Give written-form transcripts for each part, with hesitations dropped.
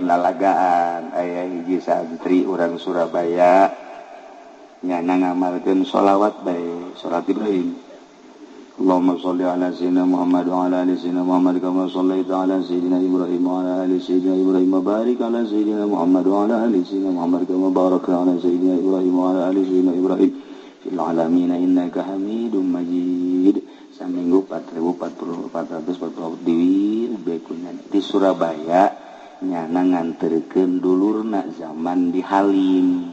lalagaan aya hiji santri urang Surabaya nyana ngamalkeun sholawat bae salat Ibrahim. Allahumma sholli ala sayyidina Muhammad wa ala ali sayyidina Muhammad kama shallaita ala sayyidina Ibrahim wa ala ali sayyidina Ibrahim wa barik ala sayyidina Muhammad wa ala ali sayyidina Muhammad kama barakta ala sayyidina Ibrahim wa ala ali sayyidina Ibrahim fil alamin innaka Hamidum Majid. Saminggu 4.440 di Surabaya nyana nganterkeun dulurna zaman di Halim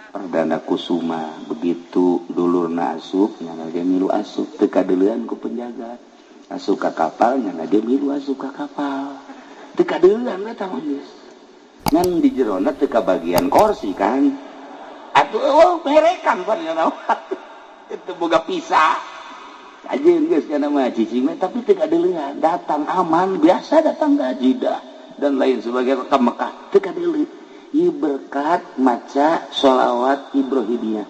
Perdana Kusuma. Begitu dulurna asup nyana dia milu asup teu kadeulean ku penjaga, asup ka kapal nyana dia milu asup ka kapal teu kadeulean eta mah geus ngan di jerona teu kabagian kursi kan atuh perekan pan nyana itu boga pisah ajeun geus kana mah cicing tapi teu kadeulean datang aman biasa datang ka Jeddah dan lain sebagainya ke Mekah teu kadeuleut ieu berkat maca sholawat Ibrahimiyah.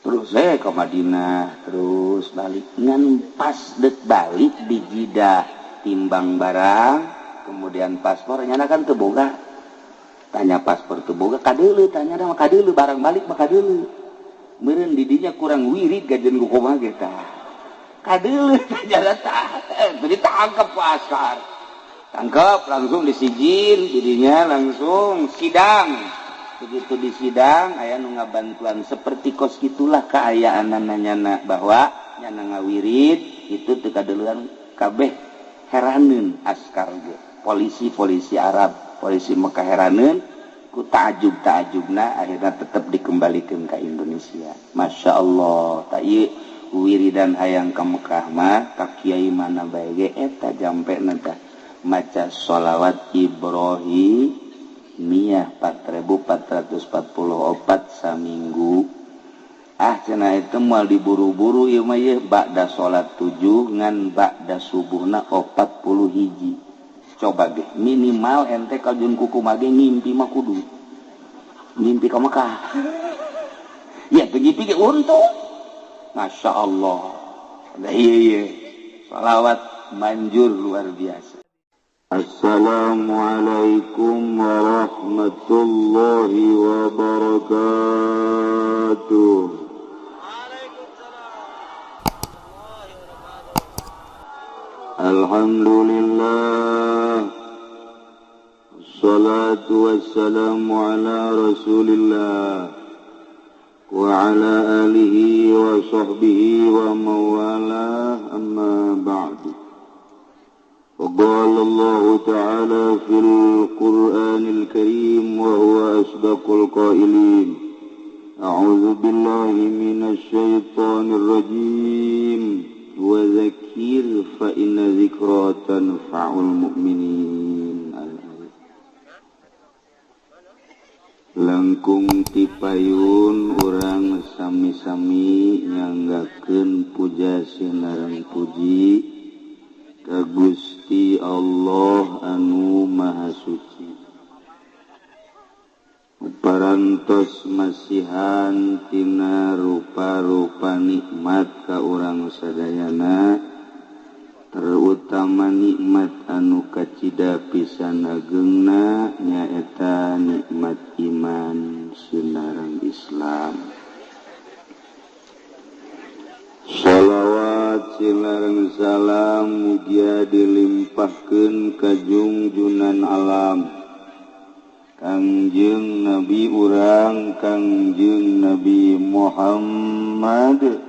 Terus saya ke Madinah terus balik ngan pas dek balik di Jeddah timbang barang kemudian paspor nyana kan teu boga tanya paspor teu boga kadeuleu tanya mah kadeuleu barang balik mah kadeuleu meureun di dinya kurang wirid gajeun ku kumaha ge tah kadeuleu tanya tah teu ditangkep ku askar tangkap langsung disijin jadinya langsung sidang. Begitu di sidang aya nu ngabantuan seperti kos gitulah keayaanana nyana bahwa nyana ngawirid itu teu kadeulean kabeh heraneun askar ge polisi Arab polisi Mekah heraneun ku taajub-taajubna akhirna tetep dikembalikeun ka Indonesia. Masya Allah ta ieu wiridan hayang ka Mekah mah ka kiai mana bae ge eta jampena tah maca sholawat Ibrahimiyah 4.444 saminggu. Cenah itu moal diburu-buru ieu mah ye ba'da salat 7 ngan ba'da subuhna 40 hiji. Coba ge minimal ente kajun kuku mah ge ngimpi mah kudu ngimpi ka Mekah. Ya teu ngimpi ge untung. Masya Allah. Da ieu sholawat manjur luar biasa. Assalamualaikum warahmatullahi wabarakatuh. Alhamdulillah. Assalatu wassalamu ala Rasulillah wa ala alihi wa sahbihi wa mawalah amma ba'du. وقال الله تعالى في القرآن الكريم وهو أصدق القائلين أعوذ بالله من الشيطان الرجيم وذكر فإن ذكرى تنفع المؤمنين. Langkung tipayun urang sami-sami nyanggakeun puja sinareng puji ka Gusti Allah anu Maha Suci. Parantos masihan tina rupa-rupa nikmat ka urang sadayana, terutama nikmat anu kacida pisan ageungna nyaeta nikmat iman sinareng Islam. Shalawat silareng salam mugia dilimpahkeun ka junjunan alam Kangjeng Nabi urang Kangjeng Nabi Muhammad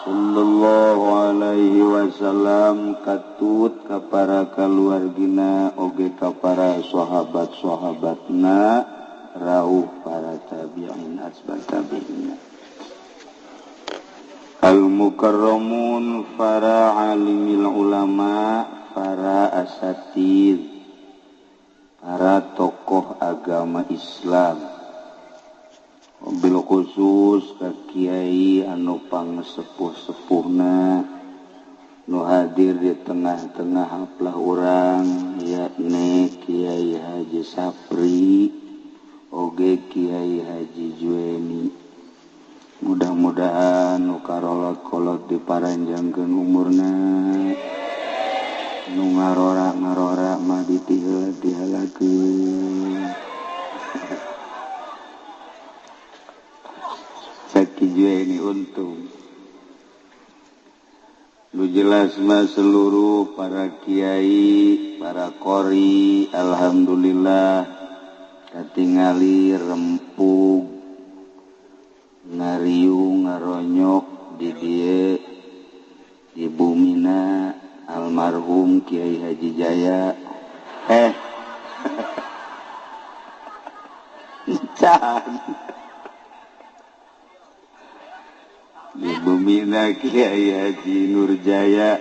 sallallahu alaihi wasallam katut ka para kaluargina oge ka para sahabat-sahabatna rauh para tabi'in asbat tabi'in. Al-mukarramun para alimil ulama, para asatid, para tokoh agama Islam, bil khusus ka kiai anu pangsepuh-sepuhna nu hadir di tengah-tengah haplah urang yakni Kiai Haji Sapri oge Kiai Haji Jueni. Mudah-mudahan ukarolot-kolot diparanjangkeun umurna nu ngarora mah ditihalakeun sakijue ini untung lu jelas mah seluruh para kiai para qori alhamdulillah katingali rempug ngariung ngaronyok di dieu di bumina almarhum Kiai Haji Jaya can di bumina Kiai Haji Nurjaya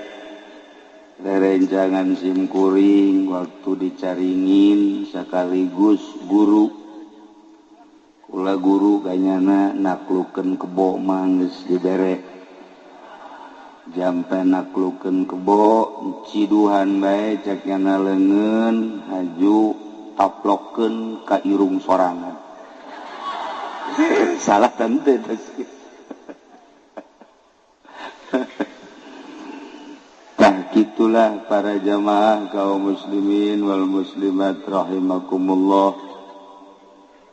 rerencangan simkuring waktu dicaringin sekaligus guru kula guru kanyana naklukeun kebo manggeus dibere jampe naklukeun kebo ciduhan bae cek nyana leungeun haju taplokkeun ka irung sorangan salah tante tah gitulah para jamaah kaum muslimin wal muslimat rahimakumullah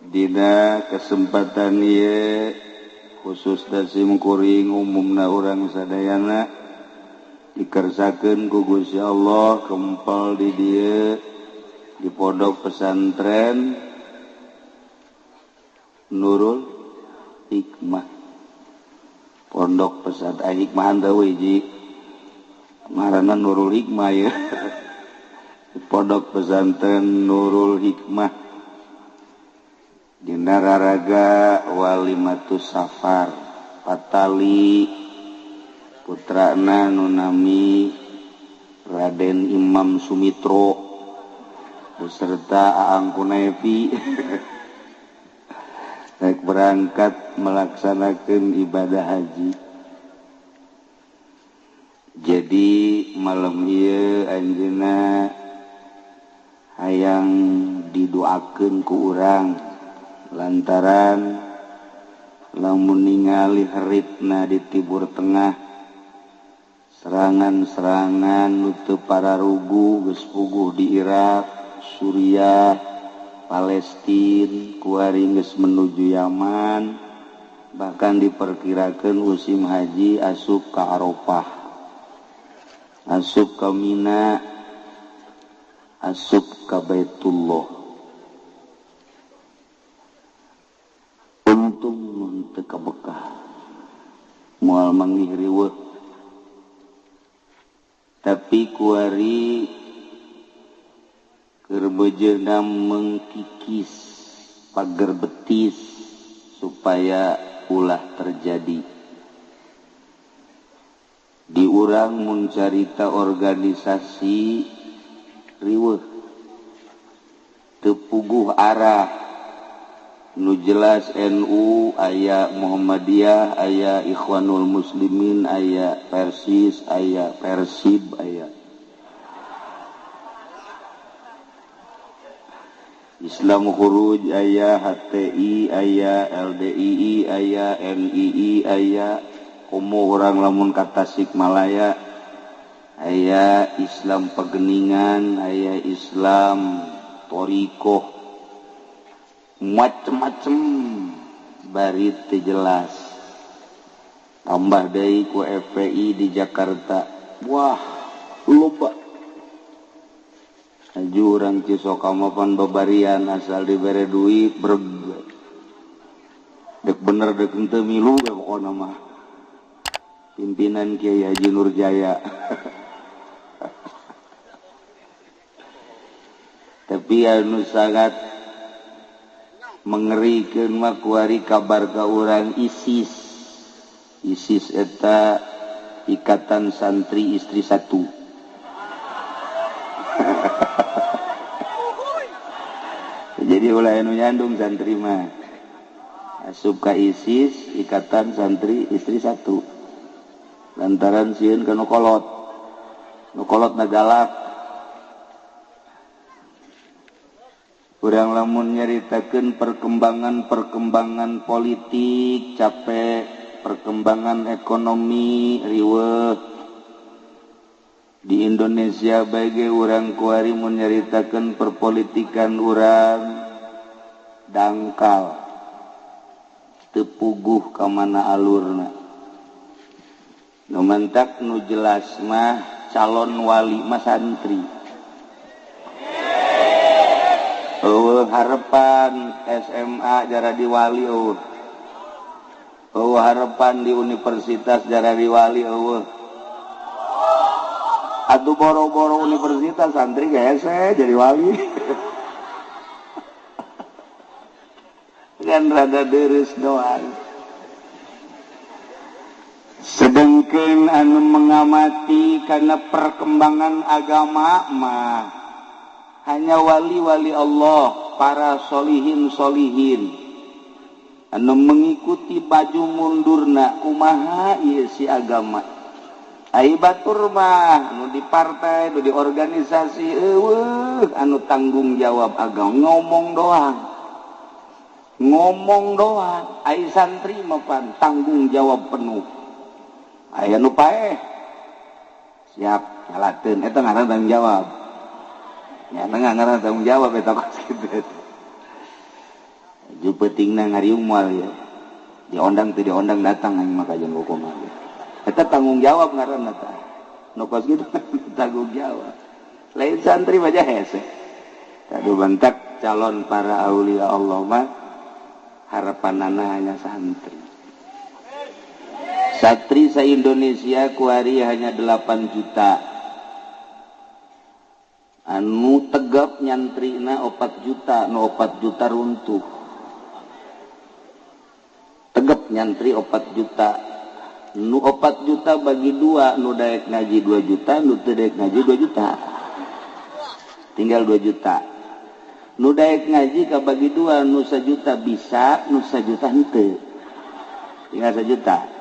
dina kesempatan ieu khusus dasim kuring umumna urang sadayana dikersakeun ku Gusti Allah kempel di dieu di pondok pesantren Nurul Hikmah pondok pesantren Hikmah anda wiji ngaranna Nurul Hikmah ya di pondok pesantren Nurul Hikmah dina raraga Walimatus Safar Patali putrana nunami Raden Imam Sumitro beserta Aang Kunevi naik berangkat melaksanakan ibadah haji. Jadi malam ieu anjeunna hayang didoakeun ku urang lantaran lamun ningali haritna di Timur Tengah serangan-serangan nutup para rugu geus puguh di Irak, Suriah, Palestina, kuari geus menuju Yaman, bahkan diperkirakan musim haji asup ke Arafah, asup ke Mina, asup ke Baitullah. Untung mun teu kabekah moal manggih riweuh, tapi kuari keur bejeunam mengkikis pager betis supaya ulah terjadi. Di urang mun carita organisasi riweuh teu puguh arah. Nu jelas NU aya Muhammadiyah aya Ikhwanul Muslimin aya Persis aya Persib aya Islam Khuruj aya HTI aya LDII aya NII aya komo urang lamun ka Tasikmalaya aya Islam Pegeningan aya Islam Torikoh macem-macem bari teu jelas. Tambah deui ku FPI di Jakarta, wah loba aju urang Cisoka mah pan babarian asal dibere duit breg dek bener dek henteu milu we pokona mah pimpinan Kiai Haji Nurjaya. Tapi anu sangat mengerikan mah kuari kabar ka urang ISIS eta Ikatan Santri Istri Satu. Jadi ulah anu nyandung santri mah asup ka ISIS Ikatan Santri Istri Satu lantaran sieun ka nu kolot na galak. Urang lamun nyaritakeun perkembangan politik capek, perkembangan ekonomi riweuh, di Indonesia bagi urang kuari menyaritakeun perpolitikan urang dangkal teu puguh ka mana alurna. Nu mentak nu jelas mah calon wali mah santri. Harapan SMA jara di wali harapan di universitas jara di wali atuh boro-boro universitas santri hese jadi wali kan rada deres doang. Sedengkeun anu mengamati karena perkembangan agama mah hanya wali-wali Allah, para solihin anu mengikuti baju mundurna kumaha ieu si agama. Ai batur mah anu di partai, anu di organisasi anu tanggung jawab agama ngomong doang. Ai santri mah pan tanggung jawab penuh. Aya nu paeh siap nyalateun eta ngaran tanggung jawab. Ya ngaran tanggung jawab eta kos kitu. Ju pentingna ngariung moal ya. Diondang teu diondang datang aing mah ka jeung hukum. Eta tanggung jawab ngaranna tah. Nu kos kitu tanggung jawab. Lain santri mah hese. Kadu bentak calon para aulia Allah mah harapanana hanya santri. Satri se-Indonesia kuari hanya 8 juta. Anu tegap nyantrina 4 juta, nu 4 juta runtuh. Tegap nyantri 4 juta. Nu 4 juta bagi 2, nu daek ngaji 2 juta, nu teu daek ngaji 2 juta. Tinggal 2 juta. Nu daek ngaji ka bagi 2, nu 1 juta bisa, nu 1 juta henteu. Tinggal 1 juta.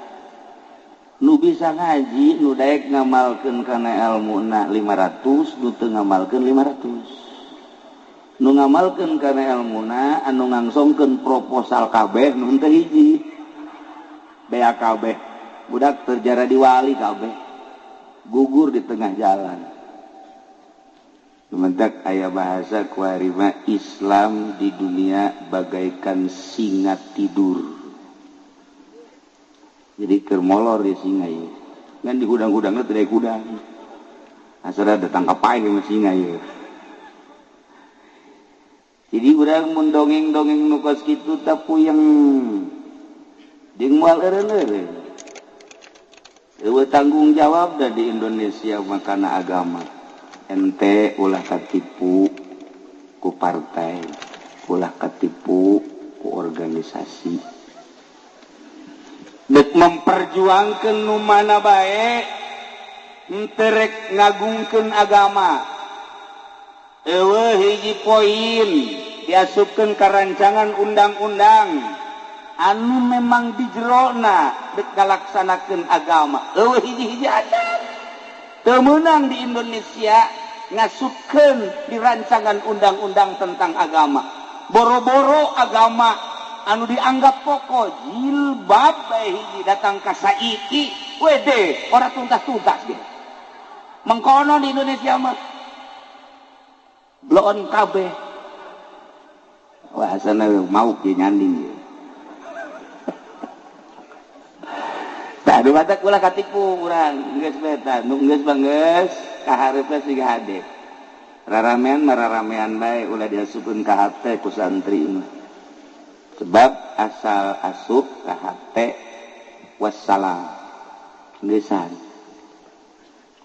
Nu bisa ngaji, nu daek ngamalkeun kana ilmuna 500, nu teu ngamalkeun 500. Nu ngamalkeun kana ilmuna anu ngangsongkeun proposal kabeh nu teu hiji. Bea kabeh. Budak terjara di wali kabeh. Gugur di tengah jalan. Sementak aya bahasa kuari mah Islam di dunia bagaikan singa tidur. Jadi keur molor di singa ieu. Ngan di hudang-hudangna teu aya hudang. Asal datang ka pae ke singa ieu. Jadi urang mun dongeng-dongeng nu kos kitu teh puyeng. Jeung moal eureun-eureun. Eueuh tanggung jawab da di Indonesia makana agama. Ente ulah katipu ku partai, ulah katipu ku organisasi. Dek memperjuangkeun nu mana bae henteu rek ngagungkeun agama. Eueuh hiji poin diasupkeun ka rancangan undang-undang anu memang di jerona dek ngalaksanakeun agama. Eueuh hiji-hiji adat teu meunang di Indonesia ngasupkeun di rancangan undang-undang tentang agama. Boro-boro agama anu dianggap pokok jilbab bae hiji datang ka saiki wede ora tuntas-tuntas ge. Mengkono di Indonesia mah bloon kabeh. Wah asana mau ge nyanding ge. Tah anu batak ulah katipu urang geus beta nu geus bangeus kahareupeun siga hade. Raramean mararamean bae ulah diasupkeun ka hate ku santri mah. Sebab asal asup ka hate wassalam. Geusan.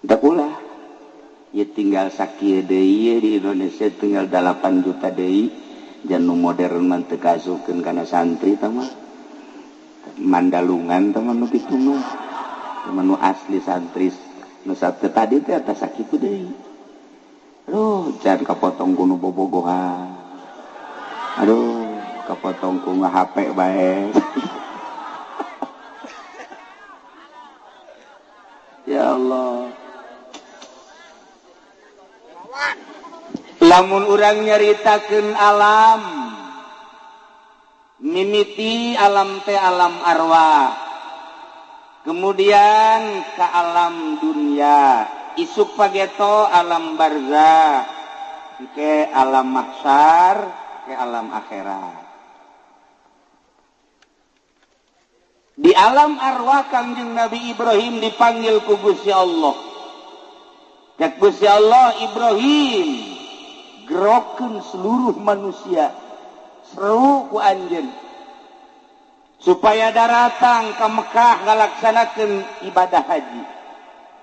Da ulah ieu tinggal sakieu deui di Indonesia tinggal 8 juta deui jan nu modern mah teu kasupkeun kana santri tah mah. Mandalungan teman nu kitu mah. Teman nu asli santri nu sateu tadi teh eta sakitu deui. Aduh, can kapotong ku nu bobogohan. Aduh, kapotong ku HP bae. Ya Allah. Lamun urang nyaritakeun alam mimiti alam teh alam arwah, kemudian ke alam dunia, isuk pageto alam barzakh ke alam mahsyar ke alam akhirat. Di alam arwah Kangjeng Nabi Ibrahim dipanggil ku Gusti Allah. Cek Gusti Allah, Ibrahim gerokeun seluruh manusia seru ku anjeun supaya daratang ka Mekah ngalaksanakeun ibadah haji.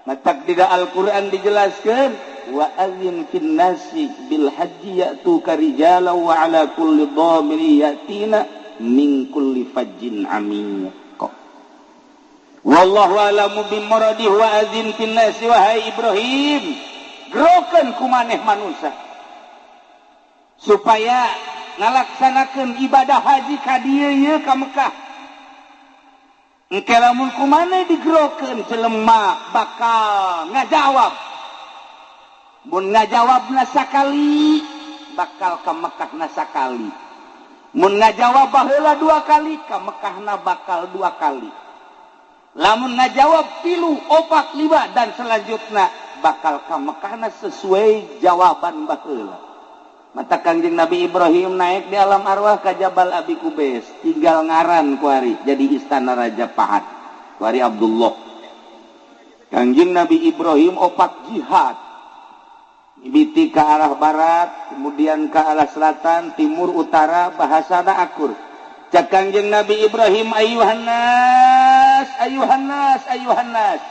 Matak di Al-Qur'an dijelaskeun wa adzin fin nasi bil haji ya'tuka rijalan wa ala kulli dhamiri yatina min kulli fajjin amiyq. Wallahu a'lamu bimuradih wa adzin fin nasi wahai Ibrahim gerokeun ku maneh manusia supaya ngalaksanakeun ibadah haji ka dieu ye ka Mekah. Engke lamun kumaneh digerokeun jelema bakal ngajawab. Mun ngajawabna sakali bakal ka Mekahna sakali. Mun ngajawab baheula 2 kali ka Mekahna bakal 2 kali. Lamun ngajawab 3, 4, 5 dan selanjutnya bakal ka Mekahna sesuai jawaban baheula. Mata Kangjeng Nabi Ibrahim naik di alam arwah ka Jabal Abi Kubais, tinggal ngaran kuari jadi istana Raja Pahat. Kuari Abdullah. Kangjeng Nabi Ibrahim opat jihad. Mimiti ke arah barat, kemudian ke arah selatan, timur, utara, bahasana akur. Cak Kangjeng Nabi Ibrahim, ayuhan nas, ayuhan nas, ayuhan nas.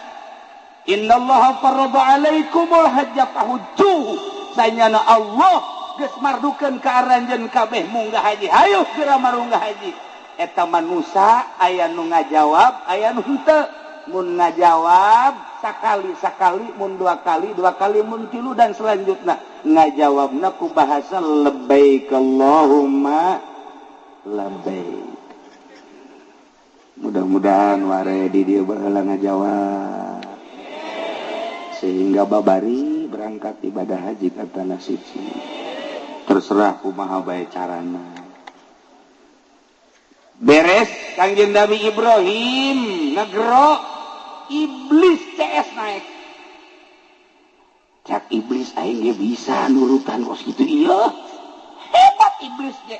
Innallaha farada alaikumul hajja fahujjuhu. Sanyana Allah geus mardukeun ka aranjeun kabeh munggah haji. Hayu geura marunggah haji. Eta manusa aya nu ngajawab, aya nu henteu. Mun ngajawab sakali, mun 2 kali, mun 3 dan selanjutnya ngajawabna ku bahasa labbaik Allahumma labbaik. Mudah-mudahan ware di dieu baheula ngajawab sehingga babari berangkat ibadah haji ka tanah suci. Terserah kumaha bae carana. Beres Kangjeng Nabi Ibrahim ngegero, iblis CS naik. Cak iblis aing ge bisa nurutan kos kitu ieu. Hebat iblis ge.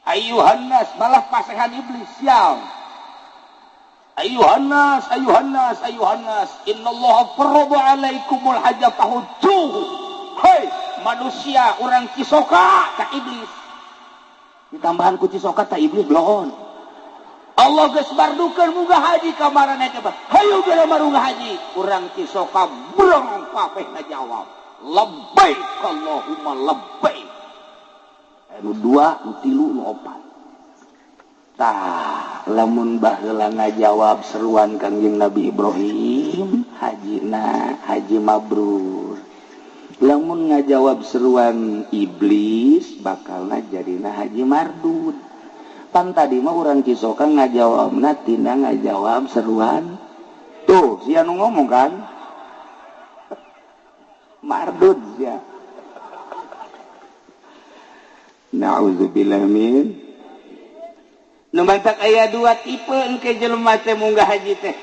Ayuhan nas, malah pasehan iblis sial. Ayuhan nas, ayuhan nas, ayuhan nas. Innallaha farada alaikumul hajja fahujjuhu. Hei manusia orang Cisoka cak iblis. Ditambahan ku Cisoka tak iblis bloon. Allah geus bardukeun munggah haji ka marana coba. Hayu geura marunggah haji. Urang Cisoka brong kabeh ngajawab. Labbaik Allahumma labbaik. Anu 2, nu 3, nu 4. Tah, lamun baheula ngajawab seruan Kangjeng Nabi Ibrahim, hajina haji mabrur. Lamun ngajawab seruan iblis bakalna jadina haji mardud. Pan tadi mah urang Cisoka ngajawabna tina ngajawab seruan. Tuh, sia nu ngomong kan? Mardud ya. Nauzubillah min. Nu mantak aya 2 tipe engke jelema teh munggah haji teh.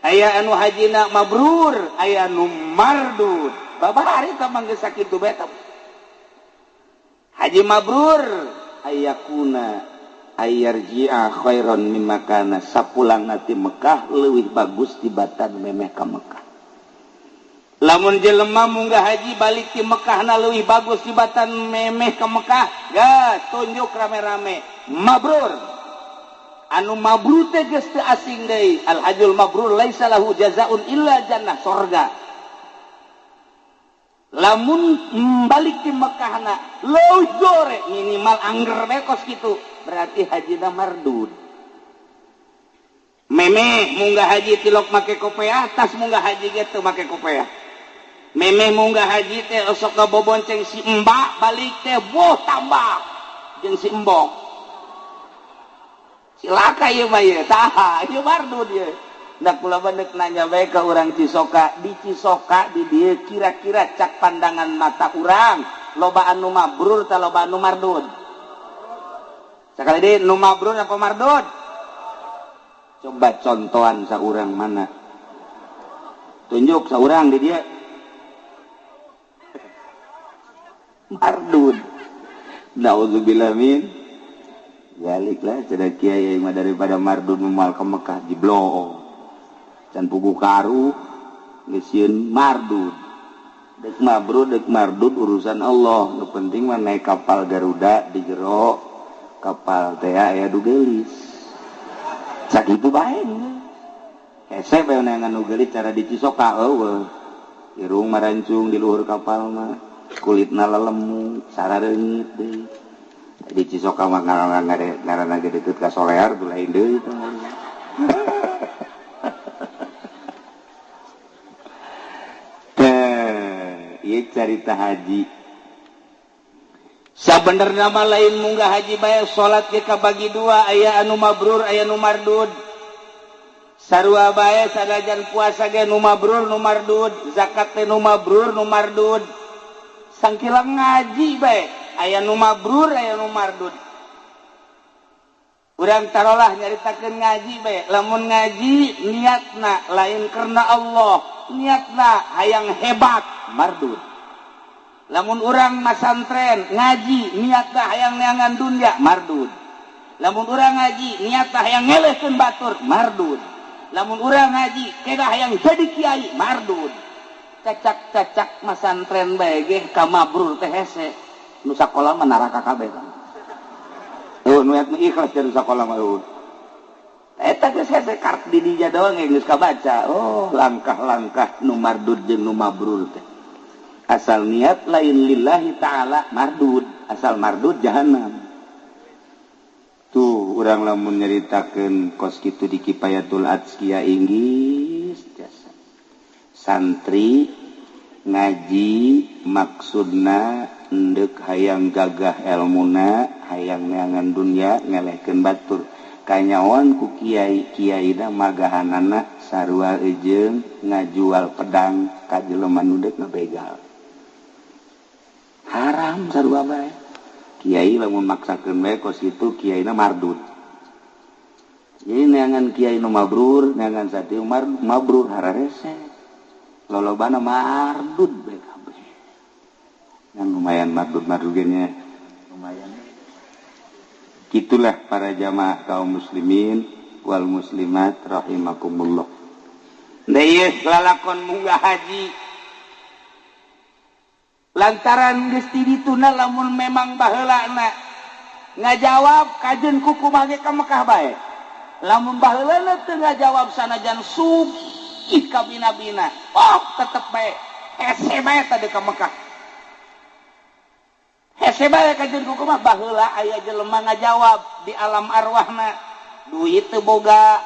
Aya anu hajina mabrur, aya anu mardud. Babari ka mangga sakitu bae. Haji mabrur ayakuna ayarji'a khairan mimma kana. Sapulang ti Mekah leuwih bagus tibatan memeh ka Mekah. Lamun jelema munggah haji balik ti Mekahna leuwih bagus tibatan memeh ka Mekah, gas tunjuk rame-rame mabrur. Anu mabrur teh geus teu asing deui. Al hajjul mabrur laisa lahu jazaun illa jannah, surga. Lamun balik ti Mekahna leuwih gore minimal angger bekos kitu, berarti hajina mardud. Memeh munggah haji tilok make kopiah, tas munggah haji ge teu make kopiah. Memeh munggah haji teh osok kabobonceng si mbak, balik teh boh tambah jeung si embok. Silaka ieu mah ieu, tah ieu mardud ieu. Da kula beundeuk nanya bae ka urang Cisoka, di Cisoka di dieu kira-kira cak pandangan mata urang, loba anu mabrur tah loba anu mardud? Sakali deui nu mabrur apa mardud? Coba contohan saurang mana? tunjuk seorang di dia mardud. Nauzubillah min zaliklah cedak kiai mah daripada mardud memal ke Mekah jiblo can pugu karu geusieun mardud dek mardud urusan Allah nu penting mah naik kapal Garuda di jero kapal teh aya dugelis sakitu bae hese bae neangan dugelis cara dicisoka eueuh irung marancung di luhur kapal mah kulitna lelemu sarareungit deui di Cisoka mah ngaranna ge deukeut ka Solear tuh lain deui itu teh ieu carita haji sabenerna mah lain munggah haji bae salat ge kabagi dua aya anu mabrur aya nu mardud sarua bae sanajan puasa ge nu mabrur nu mardud zakat teh nu mabrur nu mardud sangkilang ngaji bae aya nu mabrur aya nu mardud urang tarolah nyaritakeun ngaji bae lamun ngaji niatna lain karena Allah niatna hayang hebat mardud lamun urang masantren ngaji niatna hayang neangan dunya mardud lamun urang ngaji niatna hayang ngelehkeun batur mardud lamun urang ngaji kena hayang jadi kiai mardud cacak-cacak masantren bae ge ka mabrur teh hese nu sakola mah neraka kabeh kan nu ikhlas jadi sakola mah eta geus hese kart di dinya doang geus kabaca langkah-langkah nu mardud jeung nu mabrur teh asal niat lain lillahi ta'ala mardud asal mardud jahanam tuh urang lamun nyaritakeun kos kitu di Kifayatul Adzkiya inggis jasa santri ngaji maksudna endek hayang gagah elmuna hayang neangan dunya ngelehkeun batur kanyawan ku kiai-kiaina magahanana sarua ejeung ngajual pedang ka jelema nu deuk ngabegal haram sarua bae kiai lamun maksakeun bae kos kitu kiaina mardud jadi neangan kiai nu mabrur neangan satiu mabrur hararese lolobana mardud bae kabeh yang lumayan mardud-mardudnya lumayan gitulah para jamaah kaum muslimin wal muslimat rahimakumullah deui lalakon munggah haji lantaran geus ti dituna lamun memang baheulana ngajawab kajeun kuku mage ka Mekah bae lamun baheulana teu ngajawab sanajan sugih ka bina-bina tetep bae hese bae tadi ka Mekah hese bae kajeun kuku mah baheula aya jelema ngajawab di alam arwahna duit teu boga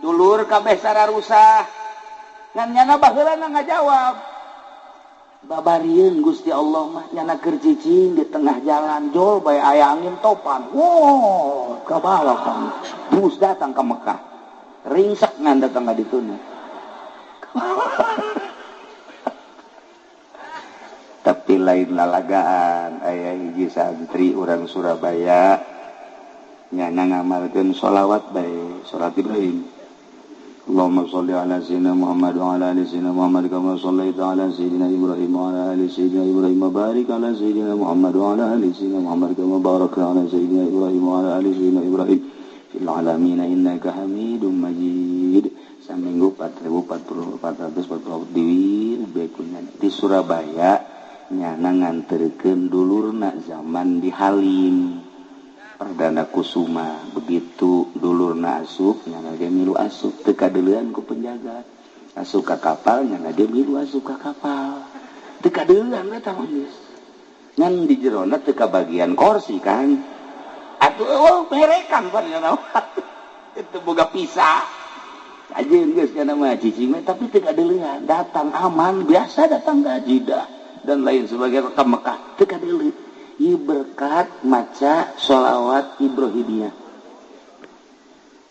dulur kabeh sararusah ngan nyana baheulana ngajawab babarieun Gusti Allah mah nyana keur cicing di tengah jalan jol bae aya angin topan kabawa kan terus datang ke Mekah ringsek ngan datang ka dituna tapi lain lalagaan aya hiji santri urang Surabaya nyana ngamalkeun sholawat bae salat Ibrahim Allahumma sholli ala sayyidina Muhammad wa ala ali sayyidina Muhammad kama shallaita ala sayyidina Ibrahim wa ala ali sayyidina Ibrahim wa barik ala sayyidina Muhammad wa ala ali sayyidina Muhammad kama barakta ala sayyidina Ibrahim wa ala ali sayyidina Ibrahim fil alamin innaka Hamidum Majid saminggu 4440 di Surabaya nyana nganterkeun dulurna zaman di Halim Perdana Kusuma begitu dulurna asup nyana ge milu asup teu kadeuleun ku penjaga asup ka kapal nyana ge milu asup ka kapal teu kadeuleun eta mah geus ngan di jerona teu kabagian kursi kan atuh perekan pan nyana itu boga pisah ajeun geus nyana mah cicing tapi teu kadeuleun datang aman biasa datang ka Jeddah dan lain sebagainya ke Mekah teu kadeuleun ieu berkat maca sholawat Ibrahimiyah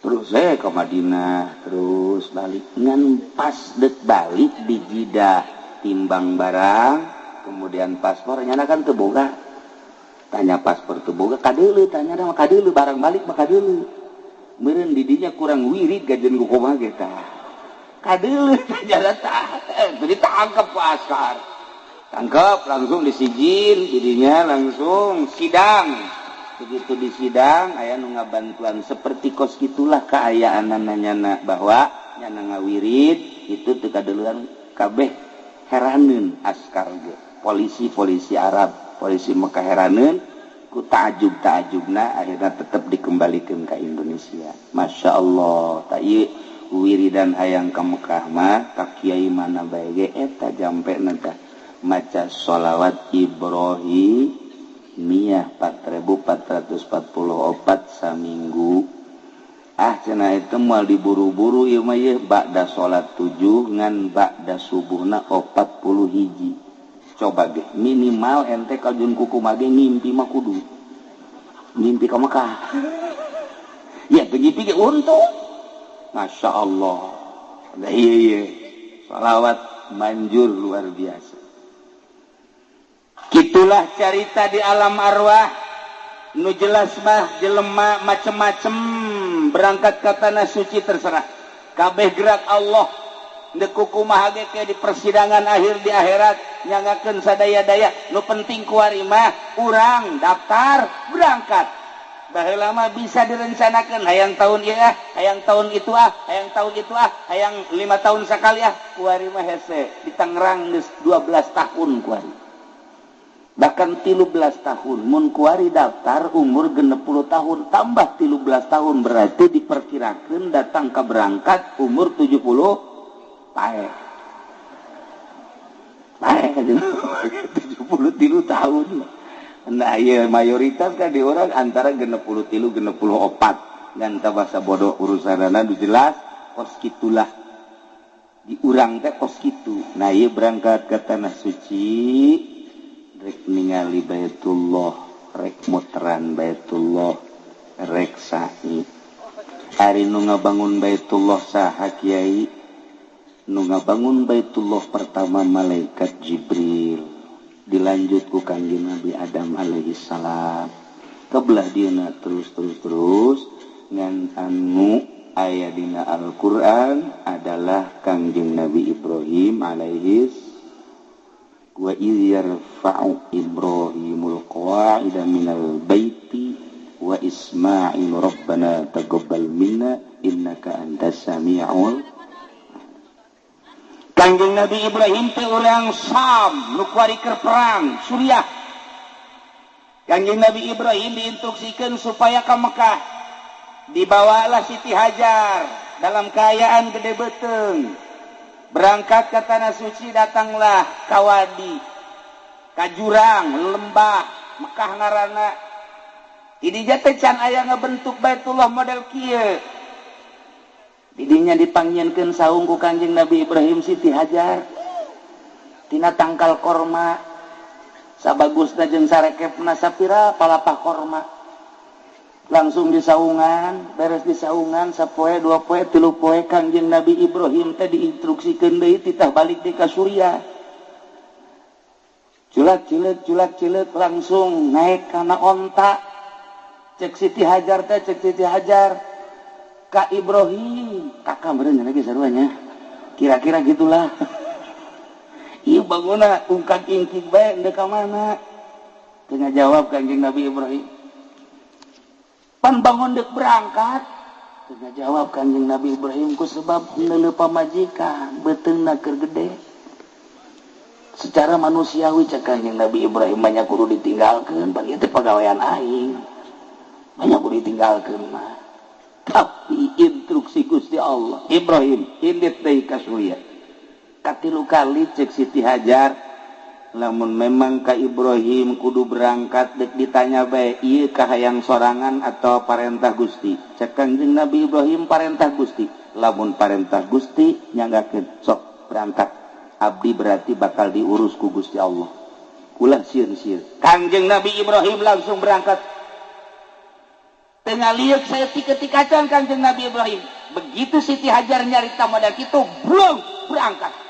terus ke Madinah terus balik ngan pas dek balik di Jeddah timbang barang kemudian paspor nyana kan teu boga tanya paspor teu boga kadeuleu tanya mah kadeuleu barang balik mah kadeuleu meureun di dinya kurang wirid gajeun ku kumaha ge tah kadeuleut ditangkap Pak Askar. Tangkap langsung disijin, jadinya langsung sidang. Begitu di sidang aya nu ngabantuan seperti kos gitulah keayaanana nyana bahwa nyana ngawirid itu teu kadeulean kabeh heraneun Askar ge. Polisi Arab, polisi Mekah heraneun ku taajub-taajubna akhirna tetep dikembalikan ke Indonesia. Masya Allah, tak ieu wiridan hayang ka Mekah mah ka kiai mana bae ge eta jampena teh maca sholawat Ibrahimiyah 4444 saminggu. Cenah itu moal diburu-buru ieu mah ye ba'da salat 7 ngan ba'da subuhna 40 hiji. Coba ge minimal ente kajun kuku mah ge ngimpi mah kudu ngimpi ka Mekah. Ya begitu ge untung. Masya Allah. Nah, iya. Sholawat manjur luar biasa. Gitulah cerita di alam arwah. Nu jelas mah jelema macem-macem berangkat ke tanah suci terserah. Kabeh gerak Allah. Deku kumaha ge di persidangan akhir di akhirat nyangakeun sadaya-daya. Nu penting kuari mah urang daftar berangkat. Baheula mah bisa direncanakeun hayang tahun ieu hayang tahun itu hayang tahun itu hayang 5 tahun sakali kuari mah hese di Tangerang geus 12 tahun kuari. Bahkan 13 tahun mun kuari daftar umur 60 tahun tambah 13 tahun berarti diperkirakan datang ke berangkat umur 70 pae 73 tahun. Nah iya mayoritas kan di orang antara 63 64 dan tabasa bodoh urusanana jelas kos kitulah di urang teh kos kitu. Nah iya berangkat ke tanah suci rek ningali Baitullah, rek muteran Baitullah, rek sa'i. Hari nu ngabangun Baitullah saha kiai? Nu ngabangun Baitullah pertama malaikat Jibril. Dilanjut ku Kangjeng Nabi Adam alaihi salam. Kebelah dieuna terus ngan anu aya dina Al-Qur'an adalah Kangjeng Nabi Ibrahim alaihi wa idh yarfa'u Ibrahimul qawa'ida minal baiti wa Ismail rabbana taqabbal minna innaka antas sami'ul. Kangjeng Nabi Ibrahim teh urang Sam nu kuari keur perang Suriah. Kangjeng Nabi Ibrahim diinstruksikan supaya ke Mekah. Dibawalah Siti Hajar dalam keayaan gede beteng. Berangkat ke tanah suci datanglah kawadi, kajurang, lembah, Mekah ngaranna. Ini jatuh can aya ngebentuk Baitullah model kieu. Didinya dipanggieunkeun saung ku Kangjeng Nabi Ibrahim Siti Hajar. Tina tangkal korma. Sabagusna jeung sarekepna sapira palapah korma. Langsung disaungan, beres disaungan sapoe 2 poe 3 poe Kangjeng Nabi Ibrahim teh diinstruksikeun deui titah balik deui ka Suriah. Culak-cileuk langsung naik kana onta. Cek Siti Hajar teh cek Siti Hajar ka Ibrahim. Kakak meureun lagi saruanya. Kira-kira gitulah. Ieu bangunna ungkag ingkig bae endeu ka mana? Teu ngajawab Kangjeng Nabi Ibrahim. Pan bangun dek berangkat tidak jawab Kanjeng Nabi Ibrahim ku sebab neuleuh pamajikan beteungna keur gede. Secara manusiawi cek Kanjeng Nabi Ibrahim banyak kudu ditinggalkeun pan ieu teh pagawean aing. Banyak kudu ditinggalkeun mah. Tapi instruksi Gusti Allah, Ibrahim indit deui ka Suriah. Katilu kali cek Siti Hajar lamun memang ka Ibrahim kudu berangkat dek ditanya bae ieu kahayang sorangan atau parentah Gusti. Cek Kanjeng Nabi Ibrahim parentah Gusti. Lamun parentah Gusti nyanggakeun sok berangkat. Abdi berarti bakal diurus ku Gusti Allah. Ulah sieun-sieun. Kanjeng Nabi Ibrahim langsung berangkat. Tengah liuk saya tikacan Kanjeng Nabi Ibrahim. Begitu Siti Hajar nyarita modal kitu, belum berangkat.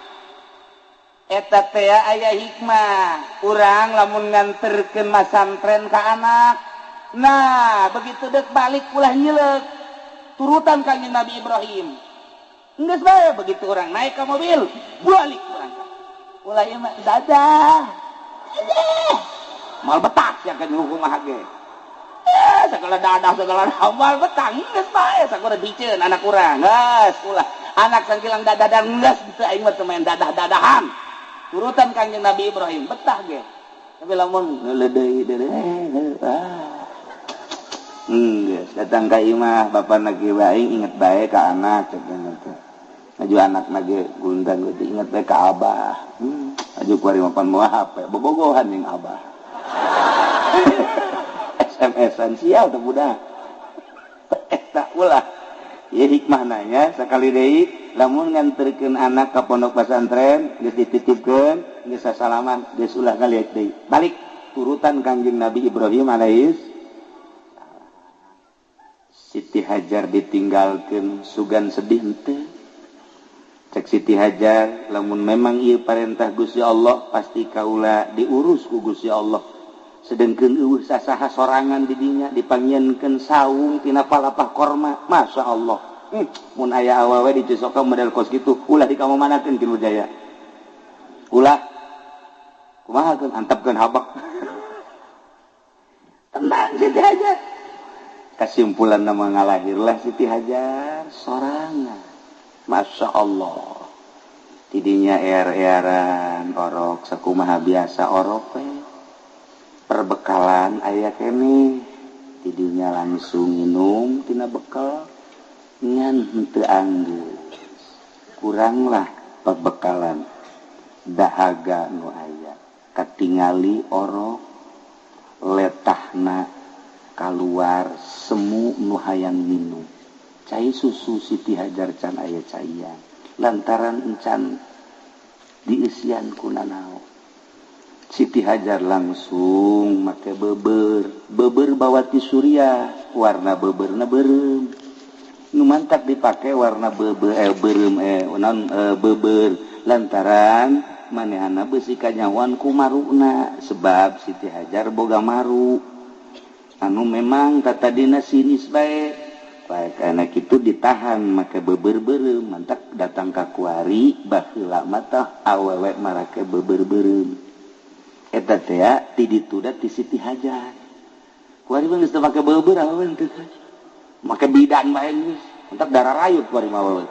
Eta teh aya hikmah urang lamun nganterkeun masantren ka anak. Nah begitu dek balik ulah nyileuk turutan Kanjeng Nabi Ibrahim Geus bae begitu orang naik ke mobil, balik urang. Ulah ieu mah dadah. Mal betak ya kan kumaha ge. Segala dadah segala mal betak geus bae sakumaha biceun anak urang. Geus ulah anak sangkilang dadah dan geus teu aing mah teu main dadah-dadahan. Turutan Kangjeng Nabi Ibrahim betah ge. Tapi lamun leudeuy geus datang ka imah bapana ge bae inget bae ka anak cenah teh. Aju anak lagi gundang gede inget bae ka abah. Aju kuari mapan moal HP bobogohan jeung abah. SMS-an sia teh budak. Eta ulah. Ieu hikmah nanya sakali deui lamun nganterkeun anak ka pondok pesantren geus dititipkeun geus sasalaman geus ulah ngaliek deui. Balik turutan Kangjeng Nabi Ibrahim alaihis Siti Hajar ditinggalkeun sugan sedih henteu. Cek Siti Hajar lamun memang ieu parentah Gusti Allah pasti kaula diurus ku Gusti Allah. Sedengkeun eueuh sasaha sorangan di dinya dipangieunkeun saung tina palapah korma. Masya Allah. Mun aya awewe di Cisoka model kos kitu ulah dikamanakeun Kilu Jaya. Ulah kumaha antepkeun habak. Tenang Siti Hajar. Kesimpulan nama ngalahirlah Siti Hajar sorangan. Masya Allah. Tidinya er-eran orok sakumaha biasa orok perbekalan aya kene. Tidinya langsung minum tina bekal ngan henteu anggeus. Kuranglah perbekalan dahaga nu aya katingali orok letahna keluar semu nu hayang minum cai susu Siti Hajar can aya caian lantaran encan diisian ku nanaon Siti Hajar langsung make beber bawati surya warna beberna beureum nu mantap dipake warna beureum beber lantaran manehna beusi kanyawan ku maruna sebab Siti Hajar boga maru anu memang tata dina sinis bae karena itu ditahan maka beber-bereum mantap datang ka kuari baheula mata awewe marake beber-bereum eta teh ti ditu da ti Siti Hajar kuari mah geus teu make beber awewe teh make bidan bae geus mantap darah rayut kuari mah awewe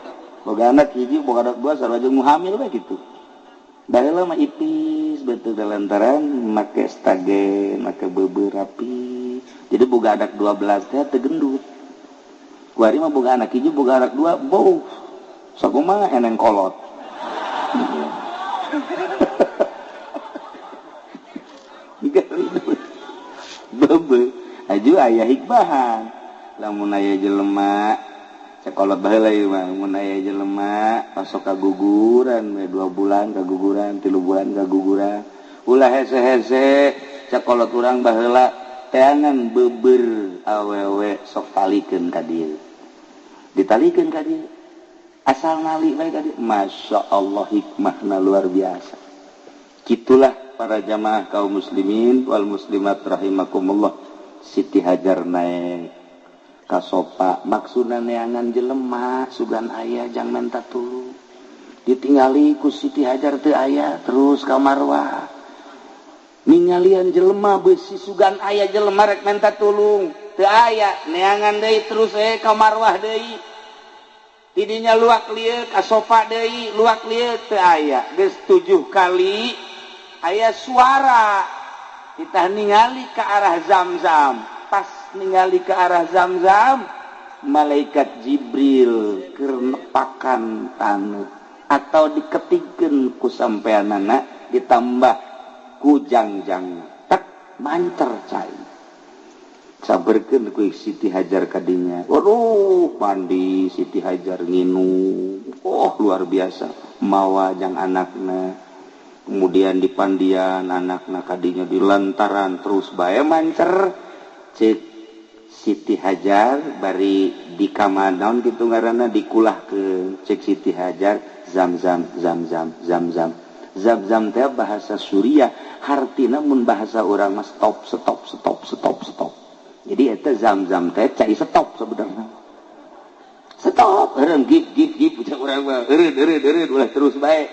boga anak hiji boga anak dua sarua jeung hamil bae kitu baheula mah ipis betul lantaran make stagen make beber rapi. Jadi boga anak 12 teh teu gendut. Kuari mah boga anak hiji boga anak 2 bau. Sakumaha eneng kolot. Bebe, aju aya hikmahan. Lamun aya jelema sakolot baheula ieu mah mun aya jelema masuk ka guguran 2 bulan kaguguran 3 bulan kaguguran. Ulah hese-hese sakolot urang baheula teangan beber awewe sok talikeun ka dieu. Ditalikeun ka dieu. Asal nali bae ka dieu. Masya Allah hikmahna luar biasa. Kitulah para jamaah kaum muslimin wal muslimat rahimakumullah. Siti Hajar naik ka sopa maksudna neangan jelema sugan aya jang menta tulung. Ditingali ku Siti Hajar teu aya terus ka marwah. Ningalian jelema beusi sugan aya jelema rek minta tulung teu aya neangan deui terus ka marwah deui tidinya luak lieu ka sofa deui luak lieu teu aya geus 7 kali aya suara kita ningali ke arah Zamzam pas ningali ke arah Zamzam malaikat Jibril keur nepakan taneuh atau diketikeun ku sampeanana ditambah kujang-jang tak mancer cai saberkeun ku Siti Hajar kadinya waduh mandi Siti Hajar nginum luar biasa mawa jang anakna kemudian dipandian anakna kadinya di lantaran terus bae mancer cek Siti Hajar bari di kamanaon kitu ngaranna dikulah ke cek Siti Hajar Zamzam Zamzam teh bahasa Suriah hartina mun bahasa urang mah stop. Jadi eta Zamzam teh cai stop sebenarnya. stop gip punya orang mah ulah terus baik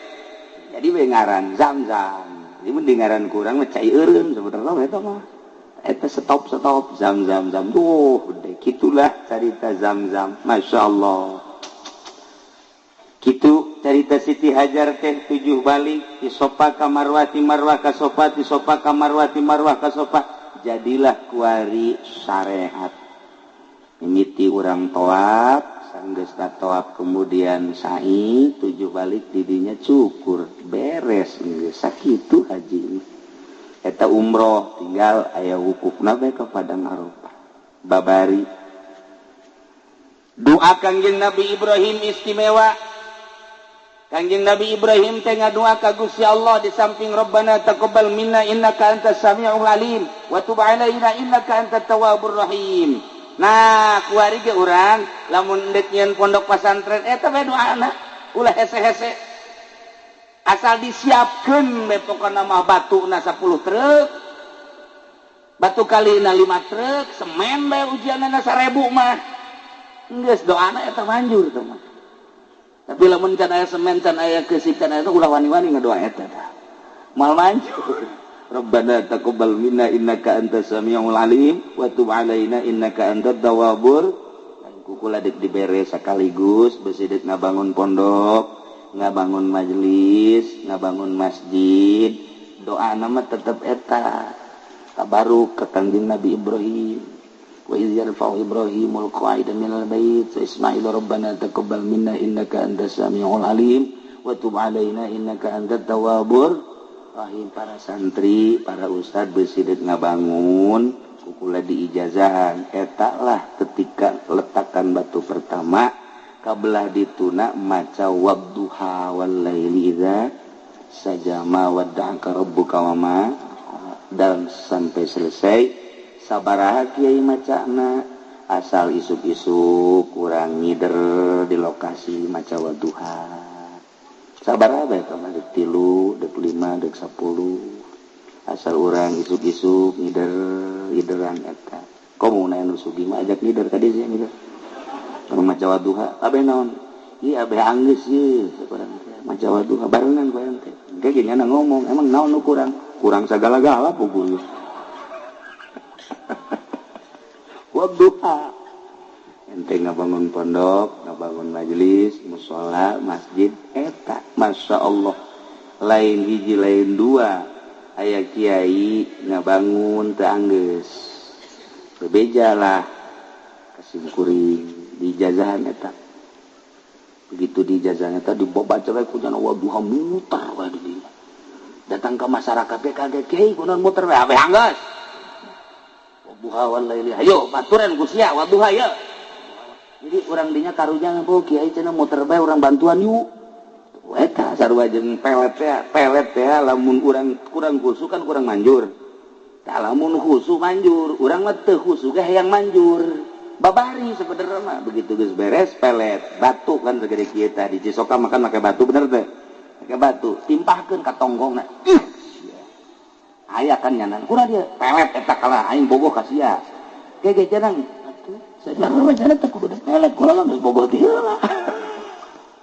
jadi we ngaran zam-zam jadi mendingaran kurang mah cai eureun sebenarnya eta mah eta stop zam-zam duh gede gitulah cerita zam-zam masyaallah kitu cerita Siti Hajar teh 7 balik di sofa ka marwah ti marwah ka sofa ti sofa ka marwah ti marwah ka sofa jadilah kuari syariat mimiti urang toab sanggeus toab kemudian sa'i 7 balik didinya cukur beres geus sakitu haji eta umroh tinggal aya wukufna bae ka padang Arafah babari doa Kangjeng Nabi Ibrahim istimewa Kangjeng Nabi Ibrahim teh ngadoa ka Gusti Allah di samping Rabbana taqabbal minna innaka antas samiul alim wa tub alaina innaka antat tawwabur rahim. Nah, kuari ge urang lamun deuk nyeun pondok pesantren eta bae doana ulah hese-hese. Asal disiapkeun bae pokona mah batuna 10 truk. Batu kalina 5 truk, semen bae ujianana 1000 mah. Geus doana eta manjur teh mah. Tapi lamun can aya semen can aya keusik can aya ulah wani-wani ngadoa eta tah mal manjur Rabbana taqabbal minna innaka antas samiul alim wa tub alaina innaka antat tawwabur kukula deuk dibere sakaligus beusi deuk ngabangun pondok ngabangun majelis ngabangun masjid doana mah tetep eta tabaruk ka Kangjeng Nabi Ibrahim wa idh yarfa'u Ibrahimul qa'ida minal bait wa Ismail rabbana taqabbal minna innaka antas samiul alim wa tub alaina innaka antat tawwabur rahim. Para santri para ustad beusi deuk ngabangun kukula diijazahan eta lah ketika letakan batu pertama kabelah dituna maca wadduha wal laili idza sajama wadda'aka rabbuka wa ma dan sampai selesai sabaraha kiai macana asal isuk-isuk kurang ngider di lokasi maca wadduha sabaraha bae kamar deuk 3 deuk 5 deuk 10 asal urang isuk-isuk ngideran eta komuna anu sugi mah ajak ngider ka dieu ngider maca wadduha abe naon ieu abe anggeus ieu sabarang teh maca wadduha barengan bareng teh ge nya ngomong emang naon nu kurang sagala-gala puguh wadduha ente ngabangun pondok ngabangun majelis mushola masjid eta masya Allah lain hiji lain dua aya kiai ngabangun teu anggeus bebejalah kasimkuring dijazahan eta begitu dijazahan eta dibaca bae ku jana wadduha mutar wae di dieu datang ke masyarakat teh kaget kiai kunaon muter wae abe anggeus wadduha wal laili hayo baturan ku sia wadduha ya jadi urang dinya karunya ngeuh kiai cenah muter bae urang bantuan yuk eta sarua jeung pelet teh lamun urang kurang khusu kan kurang manjur tah lamun khusu manjur urang mah teu khusu ge hayang manjur babari sebenarnya mah begitu geus beres pelet batu kan segede kieu tah di Cisoka makan make batu bener teh make batu timpahkeun ka tonggongna aya kan nyanan kurang dia pelet eta kalah aing bogoh ka sia ge jangan atuh sajarah mah jangan teh kudu pelet kula mah geus bogoh teh heula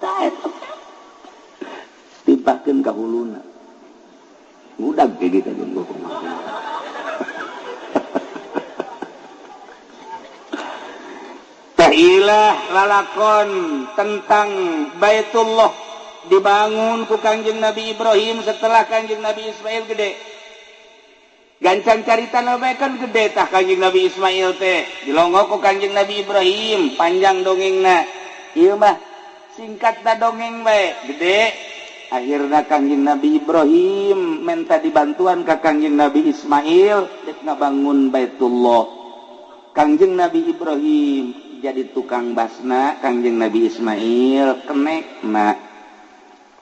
tah eta timpahkeun ka huluna ngudag ge kitu jeung bogoh tahilah lalakon tentang Baitullah dibangun ku Kangjeng Nabi Ibrahim setelah Kangjeng Nabi Ismail gede gancang carita nabe kan gede tah Kangjeng Nabi Ismail teh dilongok ku Kangjeng Nabi Ibrahim panjang dongengna ieu mah singkat da dongeng bae gede akhirna Kangjeng Nabi Ibrahim minta dibantuan ka Kangjeng Nabi Ismail dek ngabangun Baitullah Kangjeng Nabi Ibrahim jadi tukang basna Kangjeng Nabi Ismail kenekna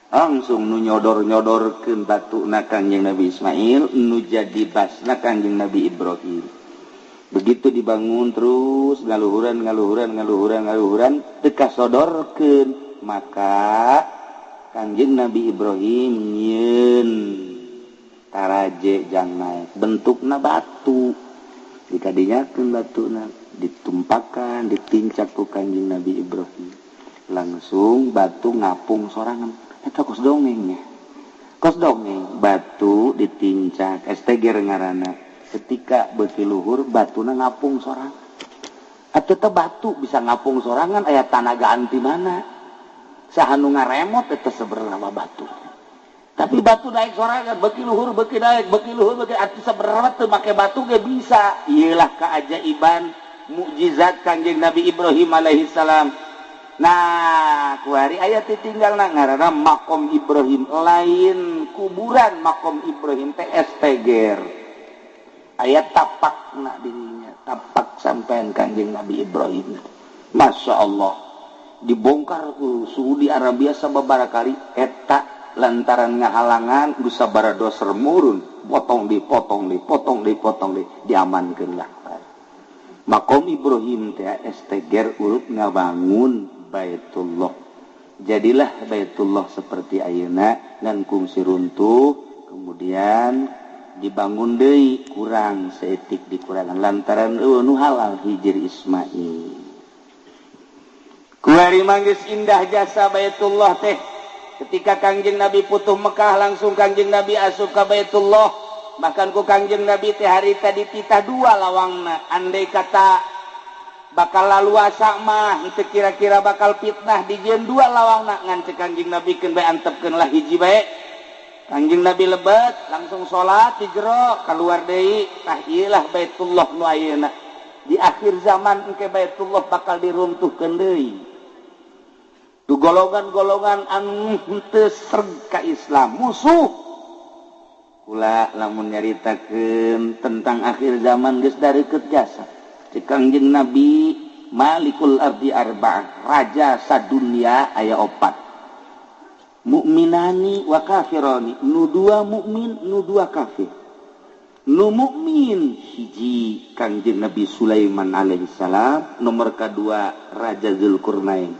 langsung nu nyodor-nyodorkeun batuna Kangjeng Nabi Ismail nu jadi basna Kangjeng Nabi Ibrahim begitu dibangun terus ngaluhuran teu kasodorkeun maka Kangjeng Nabi Ibrahim nyieun taraje jang naik bentukna batu dikadinyakeun batuna ditumpakan ditincak ku Kanjeng Nabi Ibrahim langsung batu ngapung sorangan eta kos dongengnya kos dongeng batu ditincak STG ngaranna ketika beuki luhur batuna ngapung sorangan atuh teh batu bisa ngapung sorangan aya tanagaan ti mana sahanu ngaremot eta seberapa batu tapi batu naik sorangan beuki luhur beuki naik beuki luhur beuki atuh seberapa teu make batu ge bisa ieulah keajaiban mukjizat Kanjeng Nabi Ibrahim alaihi salam. Nah, kuari ayat ditinggalna ngaranna makom Ibrahim lain kuburan makom Ibrahim teh esteger. Ayat tapakna dirinya, tapak sampean Kanjeng Nabi Ibrahim. Masya Allah, dibongkar suhu di Arabia sababaraha kali eta lantaran ngahalangan geus sabaraha doser murun, potong dipotong diamankeun lah. Makom Ibrahim teh esteger urut ngabangun Baitullah. Jadilah Baitullah seperti ayeuna ngan kungsi runtuh, kemudian dibangun deui kurang saeutik dikurangan lantaran nu halal hijir Ismail. Kuari manggis indah jasa Baitullah teh. Ketika Kanjeng Nabi putuh Mekah langsung Kanjeng Nabi asup ka Baitullah. Bahkan ku Kanjeng Nabi teh hari tadi titah dua lawangna andai kata bakal laluasa mah teu kira-kira bakal fitnah dijieun dua lawangna ngan cek Kanjeng Nabi keun bae antepkeun lah hiji bae Kanjeng Nabi lebet langsung salat di jero keluar deui tah ieu lah Baitullah nu ayeuna di akhir zaman engke Baitullah bakal diruntuhkeun deui tu golongan-golongan anu teu sreg ka Islam musuh kula lamun nyaritakeun tentang akhir zaman geus dareukeut jasa. Cek Kanjeng Nabi Malikul Ardi Arba'ah, raja sadunya aya 4. Mukminani wa kafirani, nu dua mukmin, nu dua kafir. Nu mukmin hiji Kanjeng Nabi Sulaiman alaihi salam, nomor kedua Raja Zulkarnain.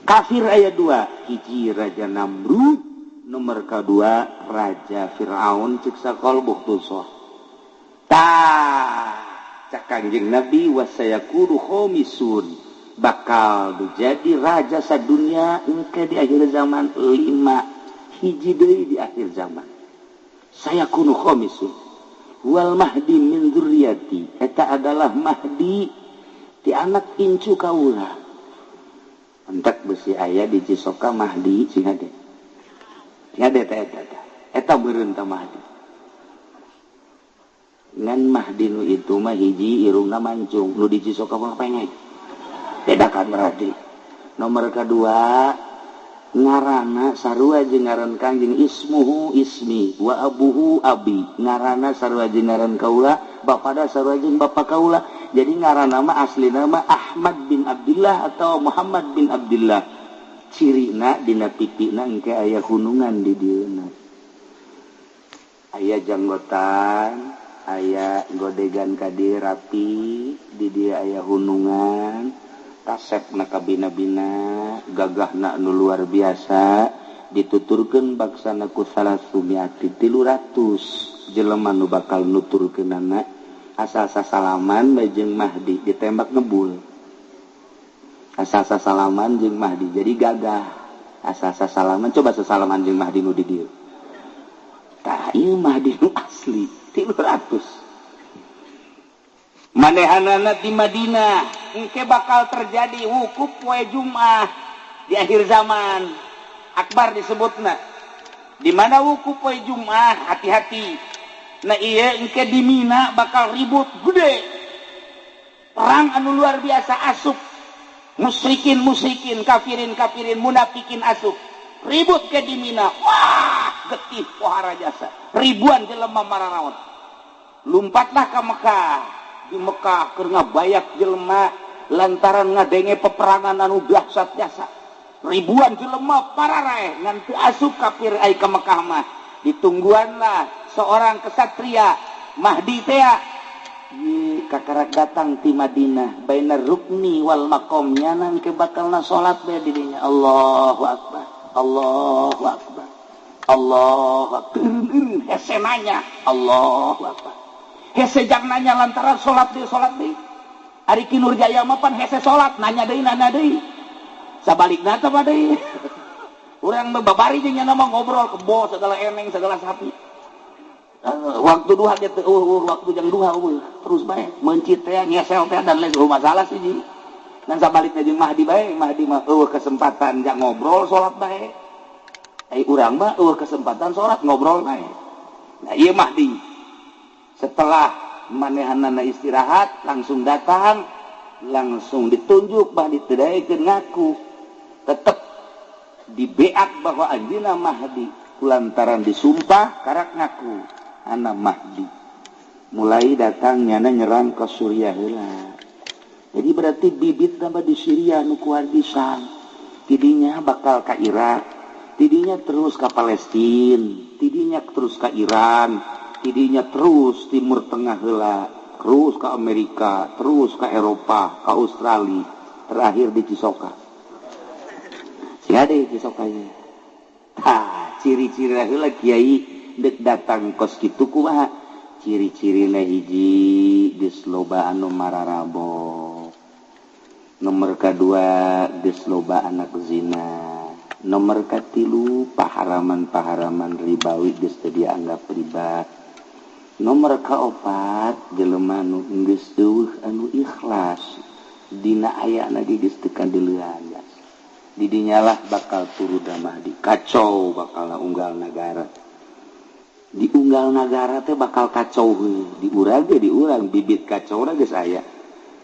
Kafir aya 2, hiji Raja Namrud nomor kedua Raja Fir'aun cek sakol buhtusoh cak Kanjeng Nabi wasayakulu khomisun bakal jadi raja sadunya engke di akhir zaman 5 hiji deui di akhir zaman sayakunu khomisun wal mahdi min dzurriyyati eta adalah mahdi ti anak incu kaula entek besi aya di Cisoka mahdi sing hade eta beureun tah Mahdi. Ngan Mahdi nu itu mah hiji irungna mancung, nu di Cisoka mah pengeng. Bedakan berarti. Nomor kedua ngaranna sarua jeung ngaran Kanjeng ismuhu ismi wa abuhu abi. Ngaranna sarua jeung ngaran kaula, bapada sarua jeung bapa kaula. Jadi ngaranna mah aslina mah Ahmad bin Abdullah atau Muhammad bin Abdullah. Cirina dina pipina engke aya hunungan di dieuna aya janggotan aya godegan kadi rapi di dia aya hunungan tasepna kabina-bina gagahna nu luar biasa dituturkeun baksana ku 300 jelema nu bakal nuturkeunana asal sasalaman bae jeung Mahdi ditembak ngebul asal salaman jeung Mahdi jadi gagah asal salaman coba sesalaman jeung Mahdi nu di dieu tah ieu Mahdi nu asli 300 manehanana di Madinah engke bakal terjadi wukuf poe Jumat di akhir zaman akbar disebutna di mana wukuf poe Jumat hati-hati nah ieu engke di Mina bakal ribut gede perang anu luar biasa asup musyrikin, kafirin, munafikin asup. Ribut ke di Mina. Wah, getih pohara jasa. Ribuan jelema mararaon. Lumpatlah ke Mekah. Di Mekah keur ngabayak jelema lantaran ngadenge peperangan anu dahsyat jasa. Ribuan jelema pararae ngan teu asup kafir ai ke Mekah mah. Ditungguanlah seorang kesatria Mahdi teh kakarak datang ti Madinah bainar rukni wal maqam nyanang ke bakalna salat bae di dinya Allahu akbar Allahu akbar Allahu akbar hese nanya Allahu akbar hese jang nanya lantaran salat deui Ari Ki Nurjaya mah pan hese salat nanya deui sabalikna teh deui urang babari jeung nya mah ngobrol kebo segala eneng segala sapi waktu duha ge teh waktu jam duha terus bae mencit teh ngesel teh dan lain masalah sih ji dan sabalikna jeung Mahdi bae Mahdi mah kesempatan jak ngobrol salat bae urang mah kesempatan salat ngobrol bae nah ieu Mahdi setelah manehanana istirahat langsung datang langsung ditunjuk Mahdi teu daekeun ngaku tetep dibeat bahwa anjeunna Mahdi kulantaran disumpah karak ngaku ana Mahdi mulai datang nyana nyerang ke Suriah heula jadi berarti bibit nama di Syria nu kuardisan tidinya bakal ka Irak tidinya terus ke Palestina tidinya terus ke Iran tidinya terus Timur Tengah heula terus ke Amerika terus ke Eropa ke Australia terakhir di Cisoka siade Cisokanya ciri-ciri heula kiai dek datang kos kitu kumaha ciri-cirina hiji geus loba anu mararabok nomor kadua geus loba anak zina nomor katilu paharaman ribawi geus teu dianggap riba nomor kaopat jelema nu geus eueuh anu ikhlas dina ayana geus teu kandeulean didinyalah bakal turu damah di kacau bakal unggal negara di unggal negara teh bakal kacau di urang ge di urang bibit kacau na geus aya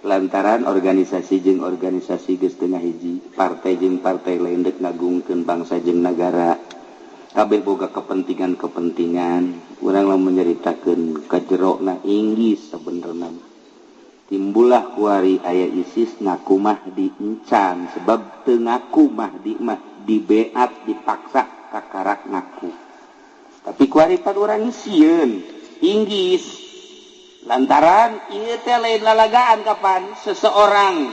lantaran organisasi jeung organisasi geus teu ngahiji partai jeung partai lain deuk ngagungkeun bangsa jeung negara kabeh boga kepentingan urang lamun nyaritakeun kajerona inggis sabenerna timbullah kuari aya ISIS ngaku Mahdi encan sebab teu ngaku Mahdi mah dibeat dipaksa kakarak ngaku tapi kuari pan urang sieun inggis lantaran ieu teh lain lalagaan kapan seseorang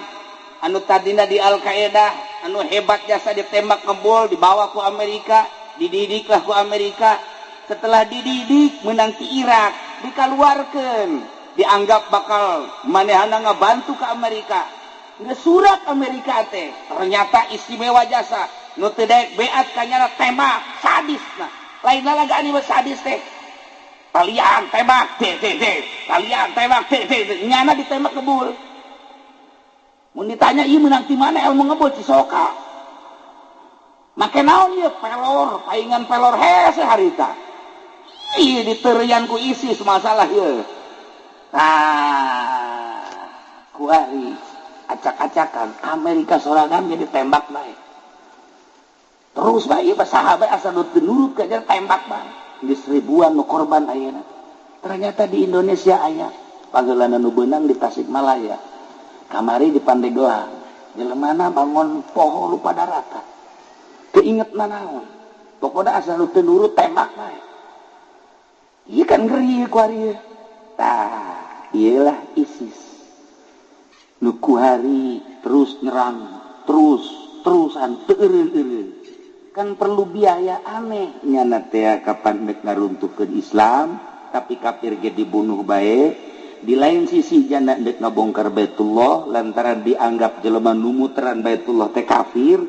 anu tadina di Al-Qaeda anu hebat jasa ditembak ngebol dibawa ku Amerika dididiklah ku Amerika setelah dididik menang ti Irak dikaluarkeun dianggap bakal manehana ngabantu ke Amerika nge surat Amerika teh ternyata istimewa jasa nu teu daek beat kanyana tembak sadis nah lain lalagaan ieu sadis teh kalian tembak kalian tembak nyana ditembak kebul mun ditanya ieu meunang ti mana ilmu ngebul Cisoka make naon ieu pelor paingan pelor hese harita ieu diteureyan ku ISIS masalah ieu nah kuari acak-acakan Amerika sorangan jadi tembak baik terus baik sahabat asal nurut ke tembak baik di seribuan nu korban ayeuna ternyata di Indonesia aya panggeulana nu beunang di Tasikmalaya kamari di Pandeglang jelemana bangun poho lupa daratan keinget nanaon pokoknya asal nu teu nurut tembak baik ieu kan ngeri kuari tah ialah ISIS nuku hari terus nyerang terusan teureun kan perlu biaya aneh nyana teh kapan dek ngaruntuhkeun Islam tapi kafir ge dibunuh bae di lain sisi jana dek ngabongkar Baitullah lantaran dianggap jelema nu muteran Baitullah teh kafir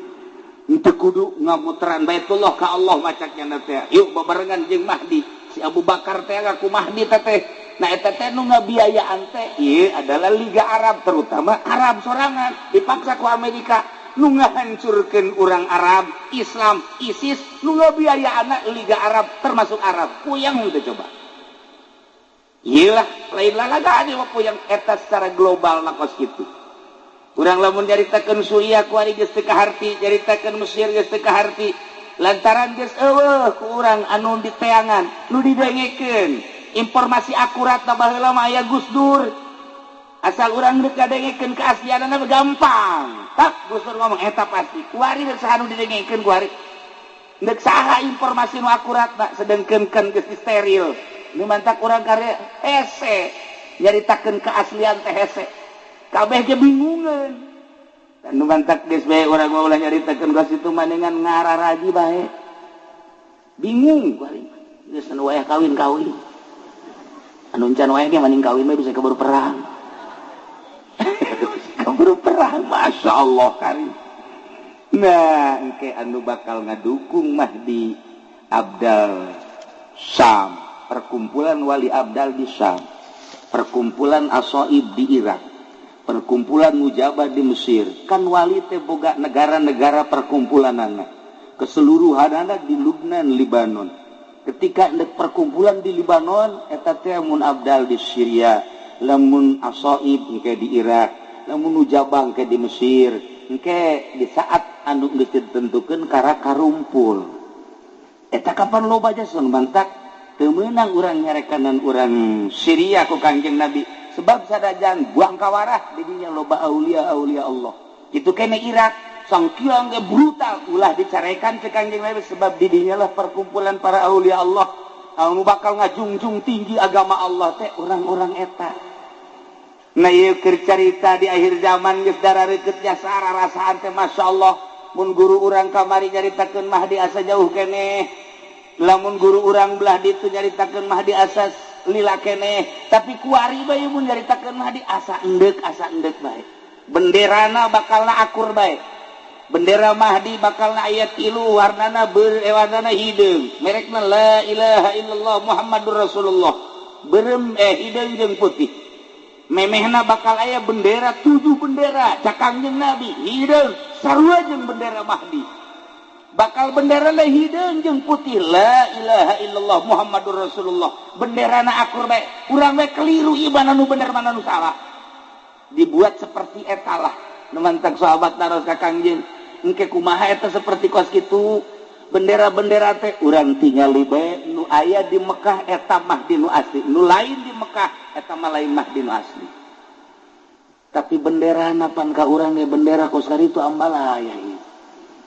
henteu kudu ngamuteran Baitullah ka Allah macak nyana teh yuk babarengan jeung Mahdi si Abu Bakar teh ngaku Mahdi teh nah eta teh nu ngabiayaan teh ieu adalah Liga Arab terutama Arab sorangan dipaksa ku Amerika nu ngahancurkeun urang Arab Islam ISIS nu ngabiayaana Liga Arab termasuk Arab puyang henteu coba ieu lah lain lalagaan ieu puyang eta secara global nakos kitu urang lamun nyaritakeun Suriah ku ari geus teu kaharti nyaritakeun Mesir geus teu kaharti lantaran geus eueuh ku urang anu diteangan nu didengekeun informasi akurat na baheula mah aya Gus Dur asal urang deuk ngadengekeun keaslianana gampang tak Gus Dur ngomong eta pasti kuari geus saha nu didengekeun kuari deuk saha informasi nu akurat na sedengkeun geus steril nu mantak urang karya hese nyaritakeun keaslian teh hese kabeh ge bingungeun dan nu mantak geus bae urang mah ulah nyaritakeun ka situ manengan ngararaji bae bingung kuari geus anu wayah kawin anu encan wae ge maning kawin mah bisa keburu perang berperang Masya Allah karim. Nah engke anu bakal ngadukung Mahdi Abdal Syam, perkumpulan wali Abdal di Syam, perkumpulan Asoib di Irak, perkumpulan Mujabah di Mesir. Kan wali teh boga negara-negara perkumpulan anak keseluruhan anak di Lubnan, Libanon. Ketika ada perkumpulan di Libanon, eta teh mun Abdal di Syria, lamun Asoib engke di Irak, lamun Mujabah engke di Mesir, engke di saat anu geus ditentukeun kara karumpul. Eta kapan loba jason mantak teu meunang urang nyarekanan urang Syria ku Kangjeng Nabi sebab sadajan buang kawarah di dinya loba aulia-aulia Allah. Itu kene Irak sangkiang ge brutal ulah dicarekan ke Kangjeng Nabi sebab di dinya lah perkumpulan para aulia Allah anu bakal ngajungjung tinggi agama Allah teh urang-urang eta. Nah ieu keur carita di akhir zaman geus darareukeut nya sararasaan teh masyaallah. Mun guru urang kamari nyaritakeun Mahdi asa jauh keneh, lamun guru urang belah ditu nyaritakeun Mahdi asa lila keneh, tapi kuari bae mun nyaritakeun Mahdi asa endek bae. Benderana bakalna akur bae. Bendera Mahdi bakalna ayat tilu warnana warnana hideung, merekna la ilaha illallah Muhammadur Rasulullah. Berem hideung jeung putih. Memehna bakal aya bendera 7 bendera Kangjeng Nabi hideung sarua jeung bendera Mahdi. Bakal benderana hideung jeung putih la ilaha illallah Muhammadur Rasulullah. Benderana akur bae. Urang bae keliru ieu mana nu bener mana nu salah. Dibuat seperti eta lah. Nu mantag sahabat naros ka Kangjeng. Engke kumaha eta seperti kos kitu. Bendera-bendera teh urang tingali bae nu aya di Mekah eta Mahdi nu asli, nu lain di Mekah eta mah lain Mahdi nu asli. Tapi bendera napan ka urang ge bendera kos karitu ambala aya ieu.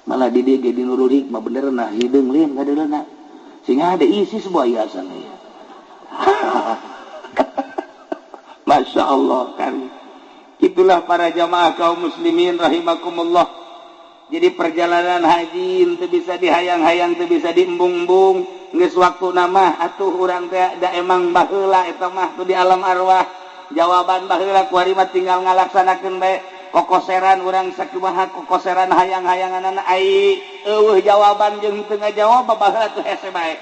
Malah di dieu ge di Nurul Hikmah bendera nah hideung lieu ngadeulana. Singa ada isi sebuah hiasan ieu. Masya Allah kan. Itulah para jamaah kaum muslimin rahimakumullah. Jadi perjalanan haji teu bisa dihayang-hayang, teu bisa diembung-embung. Geus waktu nama atuh urang teh da emang baheula eta mah tuh di alam arwah. Jawaban baheula kuari mah tinggal ngalaksanakeun bae. Kokoseran urang sakumaha kokoseran hayang-hayanganna ai eueuh jawaban jeung teu ngajawab baheula tuh hese bae.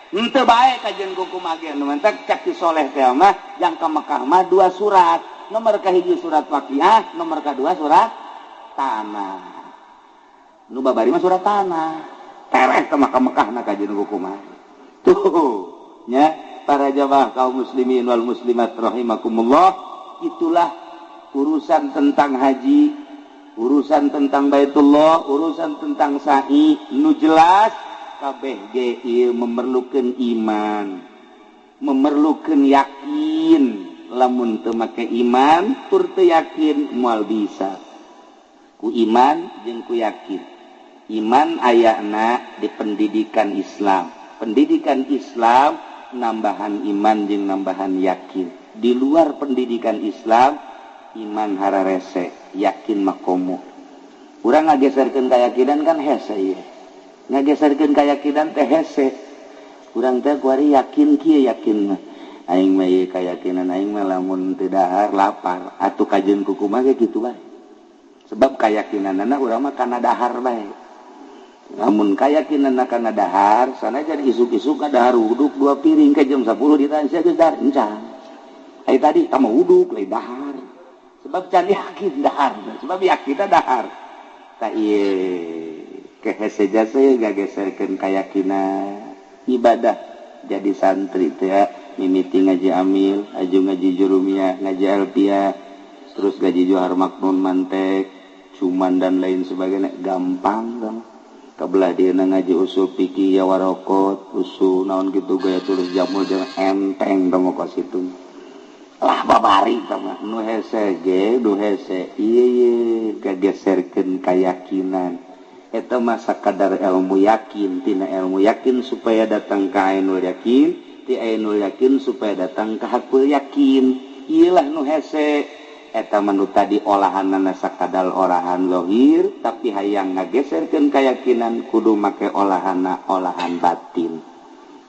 Henteu bae kajeun kumaha ge nu mentak cak ti soleh teh mah yang ka Mekah mah 2 surat. Nomor kahiji surat Waqiah, nomor kedua surat Tanah. Nu babari mah surat Tanah. Tereh ke Mekah-Mekahna kajeun kumaha. Tuh nya para jamaah kaum muslimin wal muslimat rahimakumullah, itulah urusan tentang haji, urusan tentang Baitullah, urusan tentang sa'i nu jelas kabeh ge ieu memerlukeun iman, memerlukeun yakin. Lamun teu make iman tur teu yakin moal bisa. Ku iman jeung ku yakin. Iman ayana di pendidikan Islam. Pendidikan Islam nambahan iman jeung nambahan yakin. Di luar pendidikan Islam iman hararese, yakin makomo. Urang ngageserkeun keyakinan kan hese ieu. Ngageserkeun keyakinan teh hese. Urang teh kuari yakin kieu yakin mah. Aing mah ieu keyakinan aing mah lamun teu dahar lapar atuh kajeun kumaha ge kitu bae. Sebab keyakinanna urang mah kana dahar bae. Lamun keyakinanna kana dahar, sanajan isuk-isuk ka dahar uduk 2 piring ke jam 10 ditanya geus dahar encan. Ai tadi kamu uduk lain dahar. Sebab can yakin dahar, sebab yakinna dahar. Ta ieu kehese jase gageserkeun keyakinan ibadah jadi santri teh ya. Mimiti ngaji amil, aju ngaji jurumiyah, ngaji alfiah, terus ngaji johar maknun mantek, cuman dan lain sebagainya gampang dong. Kabelah dia ngaji usul fikih ya warokot, usul naon gitu gaya tulis jamul jeung enteng dong kos itu. Lah babari sama nu hese ge, nu hese ieu gageserkeun keyakinan. Eta mah sakadar ilmu yakin, tina ilmu yakin supaya datang ka ainul yakin. Ti ainul yakin supaya datang ke hakul yakin. Iyalah nu hese eta manu tadi olahanna sakadal olahan lohir tapi hayang ngageserkeun keyakinan kudu make olahanna olahan batin.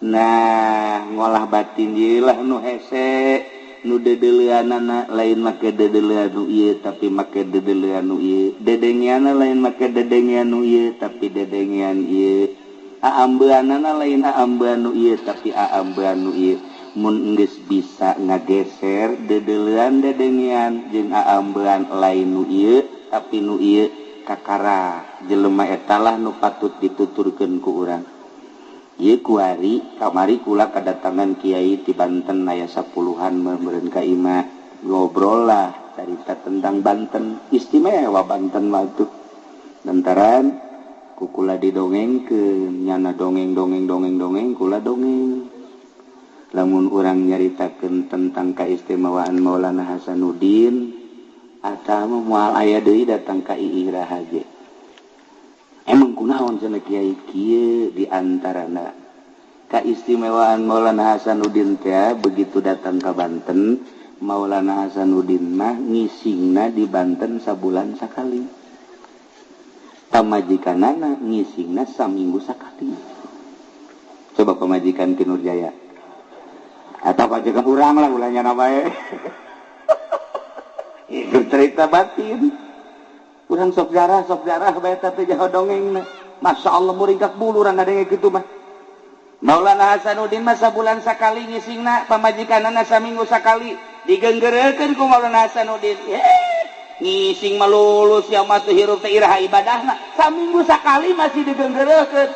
Nah ngolah batin iyalah nu hese nu dedeleanana lain make dedelean nu ieu tapi make dedelean nu ieu dedengiana lain make dedengian nu ieu tapi dedengian ieu aambeanana lain aambean nu ieu tapi aambean nu ieu mun geus bisa ngageser dedelean dedengian jeung aambean lain nu ieu tapi nu ieu kakara jelema eta lah nu patut dituturkeun ku urang. Ieu kuari kamari kula kadatangan kiai ti Banten aya 10-an meureun ka imah ngobrol lah carita tentang Banten istimewa Banten mah tuh lantaran ku kula didongengkeun nyana dongeng kula dongeng lamun urang nyaritakeun tentang keistimewaan Maulana Hasanuddin eta mah moal aya deui datang ka Iih Rahaje. Emang kunaon cenah kiai kieu di antarana keistimewaan Maulana Hasanuddin teh begitu datang ke Banten Maulana Hasanuddin mah ngisingna di Banten sabulan sakali. Pamajikanana ngisingna saminggu sakali. Coba pamajikan ti Nurjaya. Atau pajikan urang lah ulahnya bae. Itu cerita batin. Urang sok jarah bae teh jaho dongengna. Masya Allah muringkak bulu urang ngadenge kitu mah. Maulana Hasanuddin mah sabulan sakali ngisingna pamajikanana saminggu sakali digenggerekeun ku Maulana Hasanuddin. Ngising malulus ya mah teu hirup teh iraha ibadahna saminggu sakali masih digenggerekeun.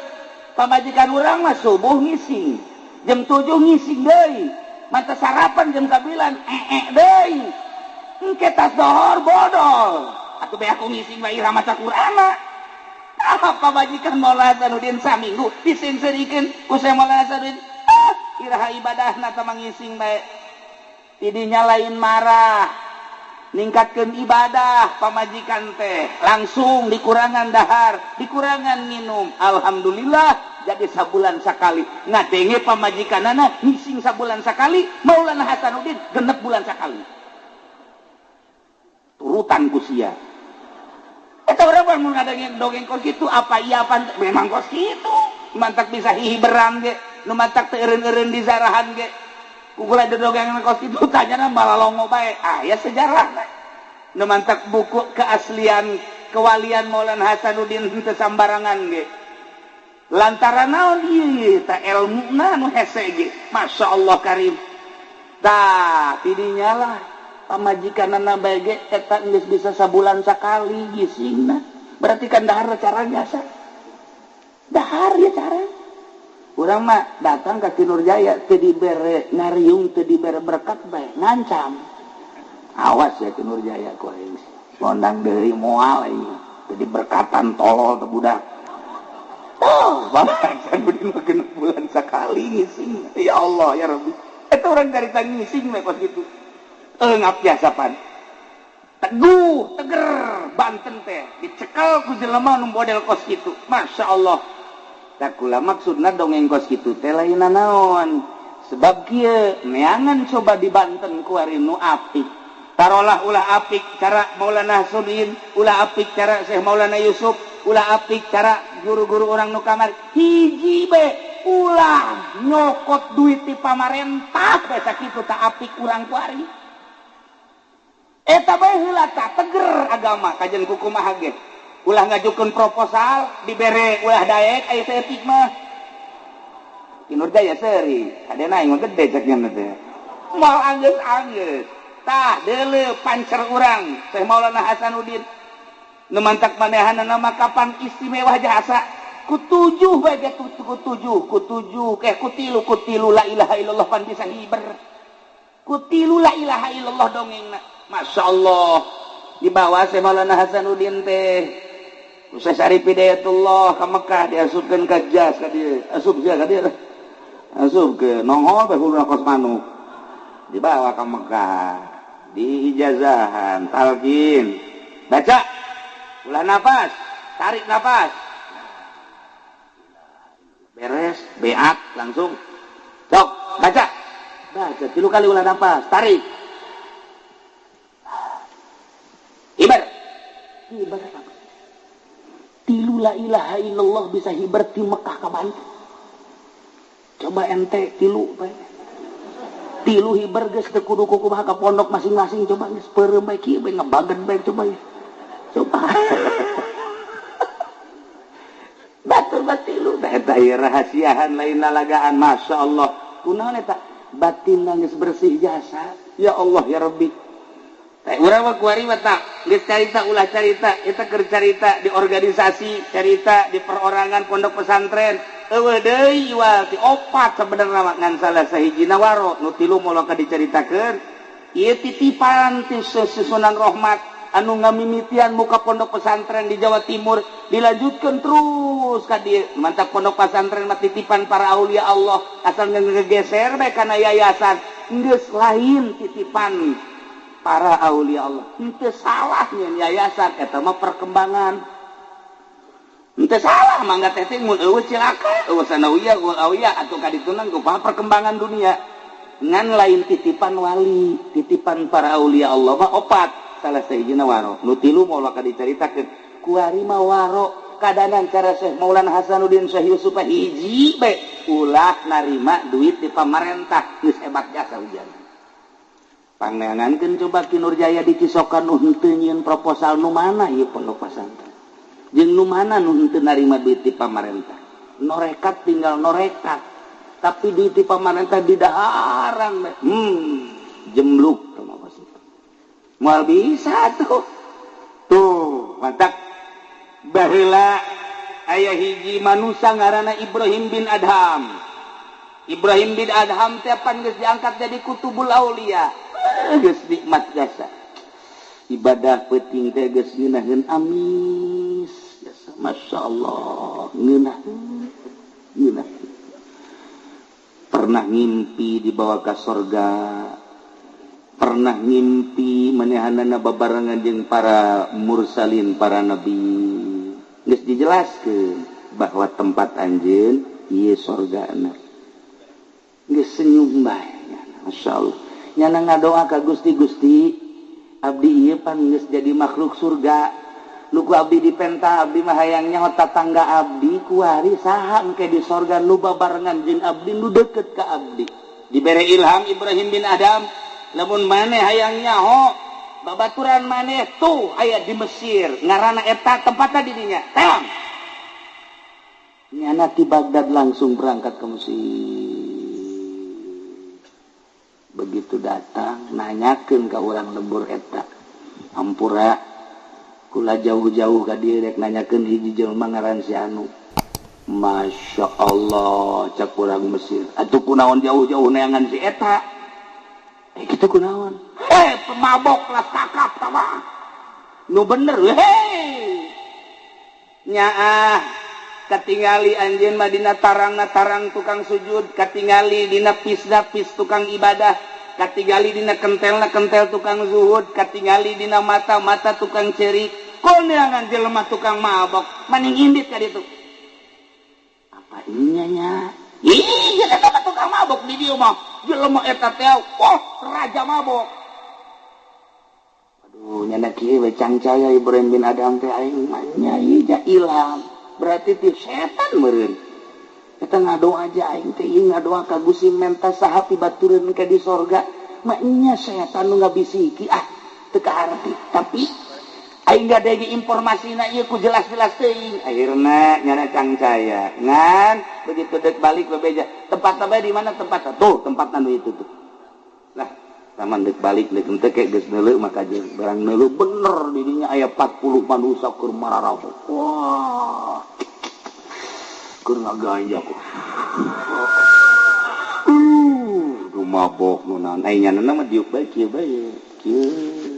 Pamajikan urang mah subuh ngising, jam 7 ngising deui. Mata sarapan jam 9 deui. Engke tas dohor bodol. Atuh bae aku ngising bae iraha maca Qur'ana. Apa majikan Maulana Hasanuddin saminggu disinserikeun ku Maulana Hasanuddin. Iraha ibadahna teh mangising bae. Tidinya lain marah. Ningkatkeun ibadah pamajikan teh langsung dikurangan dahar, dikurangan minum. Alhamdulillah jadi sabulan sakali. Ngadenge pamajikanana ngising sabulan sakali, Maulana Hasanuddin 6 bulan sakali. Turutan ku sia. Eta urang mah mun ngadenge kos kitu apa iya apa memang kos kitu. Mantak bisa hihiberan ge, nu mantak teu eureun-eureun di zarahan ge. Kukula dodongan kos kitu tanyana malalongo bae. Aya sejarahna. Nu mantak buku keaslian kewalian Maulana Hasanuddin teu sambarangan ge. Lantaran naon ieu tah ilmuna nu hese ge. Masyaallah karim. Tah tidinya lah pamajikanana bae ge eta geus bisa sabulan sakali gisingna. Berarti kan dahar cara biasa. Dahar ya cara. Urang mah datang ka Nurjaya teu dibere ngariung teu dibere berkat bae ngancam. Awas ya Nurjaya ku aing. Mondang deui moal ieu. Teu diberkatan tolol teu budak. Bapak Hasanuddin mah 6 bulan sakali ngising. Ya Allah ya Rabbi. Eta urang carita ngising we kos kitu. Ngap biasa pan. Teguh, teger, Banten teh dicekel ku jelema nu model kos kitu. Masya Allah. Tak kula maksudna dongeng kos kitu teh lain naon. Sebab kieu neangan coba di Banten ku ari nu apik. Tarolah ulah apik cara Maulana Hasanuddin, ulah apik cara Syekh Maulana Yusuf, ulah apik cara guru-guru orang nu kamari. Hiji be ulah nyokot duit ti pamarentah bae sakitu tah apik urang ku ari. Eta bae heula tah teger agama kajen ku kumaha ge. Ulah ngajukeun proposal dibere ulah daek aya etik mah. Ti Nurjaya seuri, kadena aing mah gede cek nya teh. Moal anggeus-anggeus. Tah deuleu pancer urang Syekh Maulana Hasanuddin. Nu mantak manehanna nama kapan istimewa jasa. Ku 7 bae ge ku 7 ku 3 la ilaha illallah pan bisa hiber. Ku 3 la ilaha illallah dongengna. Masya Allah dibawa Syekh Maulana Hasanuddin teh Syekh Syarif Hidayatullah ke Mekah diasupkeun ka jas ka dieu asup ka dieu asup ke nongol bae huluna kos manuk dibawa ke Mekah diijazahan talqin baca ulah nafas tarik nafas beres beat langsung sok baca 3 kali ulah nafas tarik hibar 3 la ilaha illallah bisa hibar di Mekah ka Banten. Coba ente 3 bae tilu hiber geus teu kudu kumaha ka pondok masing-masing coba geus peureum bae kieu bae ngabagen bae coba batur batilu eta ieu rahasiahan lain nalagaan masyaallah kunaon eta batin geus bersih jasa ya Allah ya Rabbi urang mah kuari mah tak geus carita ulah carita eta keur carita di organisasi carita di perorangan pondok pesantren eueuh deui iwal ti opat sabenerna mah ngan salah sahijina waro nu tilu moal ka dicaritakeun ieu titipan ti Sunan Rahmat anu ngamimitian muka pondok pesantren di Jawa Timur dilanjutkan terus ka dieu mantap pondok pesantren mah titipan para aulia Allah asal ngegeser bae kana yayasan geus lain titipan para aulia Allah henteu salah nyen yayasan eta mah perkembangan henteu salah mangga teh mun eueuh cilaka eueuh sanawiyah aulia atuh kaditunang kumaha perkembangan dunia ngan lain titipan wali titipan para aulia Allah mah opat salah sahijina waro nu tilu moal ka dicaritakeun kuari mah waro kadanan cara Syekh Maulana Hasanuddin Syekh Yusuf hiji bae ulah narima duit di pamarentah geus hebat jasa ujian pangangankeun coba Ki Nurjaya di Cisokan nu henteu nyieun proposal nu mana ieu pondok pesantren jeung nu mana nu henteu narima duit di pamarentah norekat tinggal norekat tapi duit di pamarentah didaharan bae jembluk moal bisa tuh mantap baheula aya hiji manusia ngaranna Ibrahim bin Adham teh pan geus diangkat jadi kutubul aulia geus nikmat jasa ibadah penting teh geus ngeunaheun amis jasa masyaallah ngeunah pernah ngimpi dibawa ke surga pernah ngimpi manehanana babarengan jeung para mursalin para nabi geus dijelaskeun bahwa tempat anjeun ieu surgana geus senyum bae masyaallah nyana ngadoa ka Gusti abdi ieu pan geus jadi makhluk surga nu ku abdi dipenta abdi mah hayang nyaho tatangga abdi kuari saha engke di surga nu babarengan jeung abdi nu deukeut ka abdi dibere ilham Ibrahim bin Adham lamun maneh hayang nyaho babaturan maneh tuh aya di Mesir ngaranna eta tempatna di dinya teang nyana ti Baghdad langsung berangkat ke Mesir begitu datang nanyakeun ka urang lembur eta ampura kula jauh-jauh ka dieu rek nanyakeun hiji jelema ngaran si anu Masya Allah cak urang Mesir atuh kunaon jauh-jauh neangan si eta kita kunaon pemabok lah takap sama nu bener nyaah katingali anjeun mah dina tarang tukang sujud katingali dina pis tukang ibadah katingali dina kentel tukang zuhud katingali dina mata tukang cerik kol neangan jelema tukang mabok maning indit ka ditu apa ininya nya ih eta tukang mabok di dieu mah jelema eta teh raja mabok aduh nyana kieu we cangcaya Ibrahim bin Adham teh aing mah nyai ja ilham berarti ti setan meureun eta ngadoa aja aing teh ieu ngadoa ka Gusti menta saha pibatureun ka di sorga mah nya setan nu ngabisiki teu kaharti tapi aing gadegi informasina ieu ku jelas-jelas teuing akhirna nyana cangcaya ngan begitu dek balik bebeja tempatna bae di mana tempatna tuh tempatna nu itu tuh lah taman dek balik dek teu ke geus neuleuh maka jeung barang neuleuh bener di dinya aya 40 manusia keur mararau wah keur ngagaya kok mabok nu naon ai nyana mah diuk bae kieu bae kieu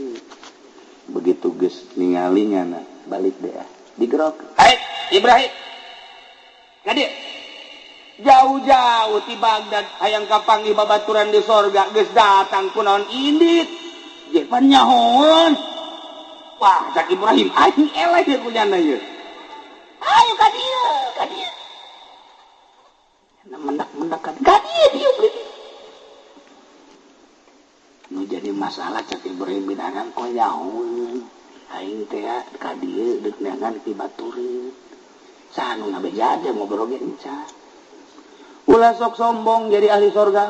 begitu geus ningali nyana balik deh digerok hai Ibrahim kadieu jauh-jauh ti Baghdad hayang kapanggih babaturan di sorga geus datang kunaon indit je pan nyahoon wah cak Ibrahim aing eleh ye kunyana ye ayo ka dieu mendak ka dieu nu jadi masalah cak Ibrahim bin Adham kok nyahoon aing teh ka dieu deuk neangan ti batureun sanuna bejade ngobrol ge encan ulah sok sombong jadi ahli surga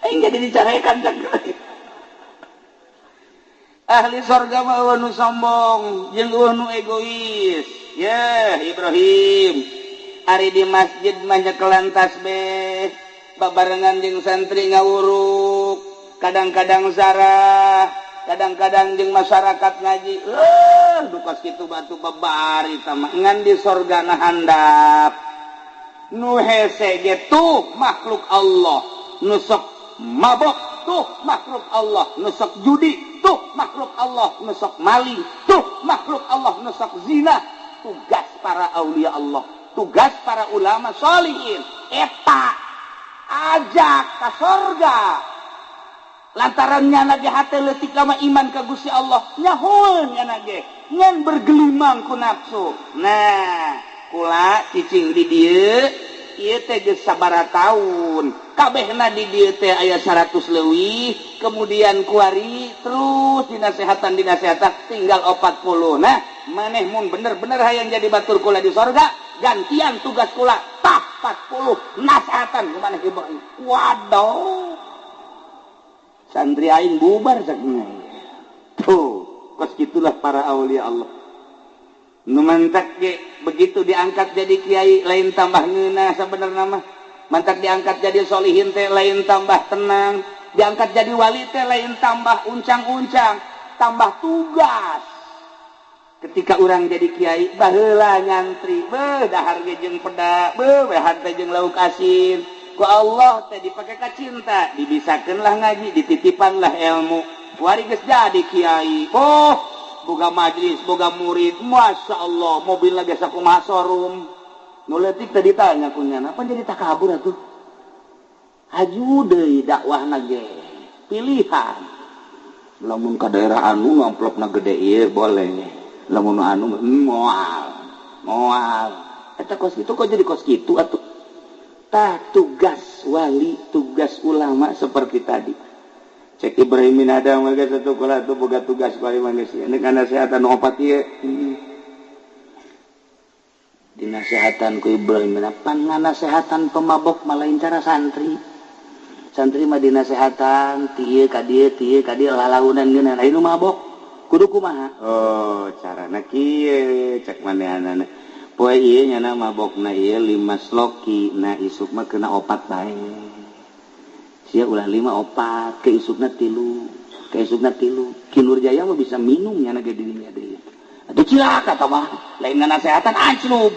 jadi dicarekan ahli surga mah nu sombong jeung nu egois ya Ibrahim ari di masjid mah nyekelan tasbih babarengan jeung santri ngawuruk kadang-kadang zarah kadang-kadang jeung masyarakat ngaji dukas kitu batu babari sama ngan di surgana handap nu hese ge tuh makhluk Allah nu sok mabok tuh makhluk Allah nu sok judi tuh makhluk Allah nu sok maling tuh makhluk Allah nu sok zina tugas para aulia Allah tugas para ulama sholihin eta ajak ka surga lantaran nyana ge hate leutik ka iman ka Gusti Allah nyahoeun nyana ge ngan bergelimang ku nafsu nah kula cicing di dieu ieu teh geus sabaraha taun kabehna di dieu teh aya 100 leuwih kemudian kuari terus dinasehatan tinggal 40 nah maneh mun bener-bener hayang jadi batur kula di sorga gantian tugas kula tah 40 nasehatan ku maneh Ibrahim waduh santri aing bubar sakna tuh kos gitulah para aulia Allah nu mantak ge begitu diangkat jadi kiai lain tambah ngeunah sabenerna mah mantak diangkat jadi solihin teh lain tambah tenang diangkat jadi wali teh lain tambah uncang-uncang tambah tugas ketika orang jadi kiai baheula nyantri dahar ge jeung peda wehan teh jeung lauk asin ku Allah teh dipake ka cinta dibisakeunlah ngaji dititipanlah ilmu wari geus jadi kiai boga majlis boga murid masya Allah mobil lagi sakumaha showroom nu leutik teh ditanya kunyana apa jadi takabur atuh haju deui dakwahna ge pilihan lamun ka daerah anu amplopna gede ieu boleh lamun anu moal eta kos kitu kok jadi kos kitu atuh tah tugas wali tugas ulama seperti tadi cek Ibrahim bin Adam mah geus atuh kula atuh boga tugas ku imam geus nya kana nasehatan opat ieu dinasehatan ku Ibrahim bin Adam nganasehatan pemabok mah lain cara santri mah dinasehatan tieu ka dieu lalaunan geuna anu mabok kudu kumaha oh carana kieu cek manehanana poe ieu nya mabokna ieu 5 sloki na isuk mah kena opat bae sia ulah 5 opat ke isukna 3 Ki Nurjaya mah bisa minum nya ge dirinya deui atuh cilaka tah mah lain nganasehatan anjlug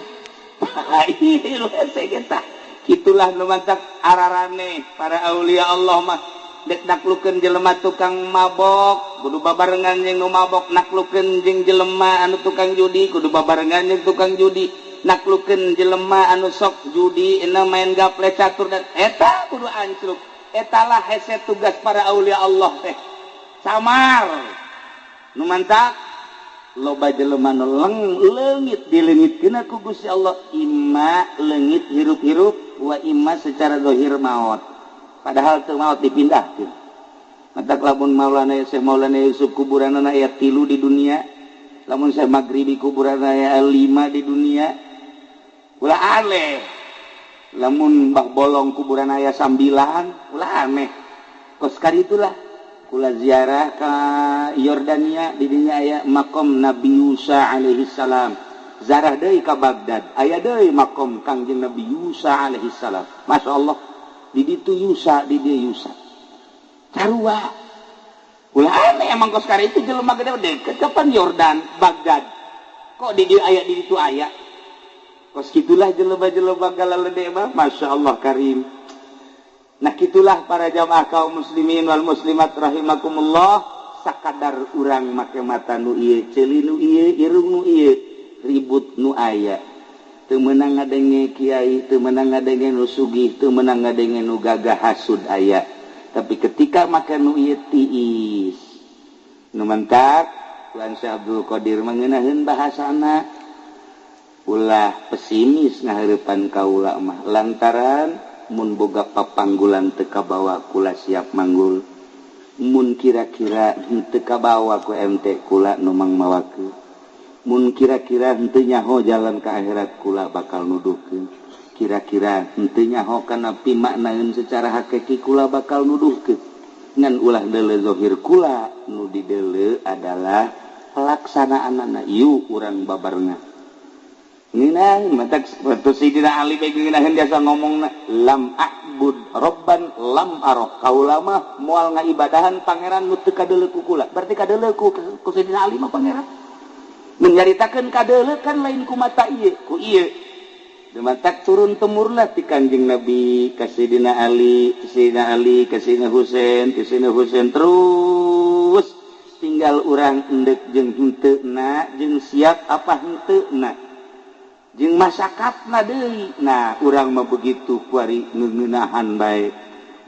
ieu hese eta kitulah nu mantak ararane para aulia Allah mah dek naklukeun jelema tukang mabok kudu babarengan jeung nu mabok naklukeun jeung jelema anu tukang judi kudu babarengan jeung tukang judi naklukeun jelema anu sok judi ina main gaple catur dan eta kudu ancluk etalah hese tugas para aulia Allah teh samar nu mantak loba jelema nu leungit dileungitkeun ku Gusti Allah imma leungit hirup-hirup wa imma secara zahir maot padahal teu maot dipindahkeun mantak lamun Maulana Syekh Maulana Yusuf kuburanna aya 3 di dunia lamun Syekh Maghribi kuburanna aya 5 di dunia ulah aneh lamun Mbah Bolong kuburan aya 9 ulah aneh kos karitulah kula ziarah ka Yordania di dinya aya makom Nabi Musa alaihi salam zarah deui ka Baghdad aya deui makom Kangjeng Nabi Musa alaihi salam masyaallah di ditu Yusa di dieu Yusa sarua ulah aneh emang kos karitu jelema gede deket kapan Yordan Baghdad kok di dieu aya di ditu aya kos gitulah jelema-jelema galalede mah masyaallah karim nah gitulah para jamaah kaum muslimin wal muslimat rahimakumullah sakadar urang make mata nu ieu ceuli nu ieu irung nu ieu ribut nu aya teu meunang ngadenge kiai teu meunang ngadenge nu sugih teu meunang ngadenge nu gagah hasud aya tapi ketika make nu ieu tiis nu mentak lan Syekh Abdul Qadir mangeunaheun bahasana ulah pesimis ngahareupan kaula mah lantaran mun boga papanggulan teu kabawa kula siap manggul mun kira-kira henteu kabawa ku MT kula nu mangmawakeun mun kira-kira henteu nyaho jalan ka akhirat kula bakal nuduhkeun kira-kira henteu nyaho kana pimaknaeun secara hakiki kula bakal nuduhkeun ngan ulah deuleu zahir kula nu dideuleu adalah pelaksanaanna ieu urang babarengan nina matak waktu Sidina Ali begeunaheun biasa ngomongna lam a'bud robban lam arah kaula mah moal ngaibadahan pangeran nu teu kadeuleu ku kula berarti kadeuleu ku Sidina Ali mah pangeran mun nyaritakeun kadeuleu kan lain ku mata ieu ku ieu matak turun temurun ti Kanjeng Nabi ka Sidina Ali ka Sidina Husain terus tinggal urang endek jeung henteuna jeung siap apa henteuna jeung masakatna deui nah urang mah begitu kuari ngeuneunahan bae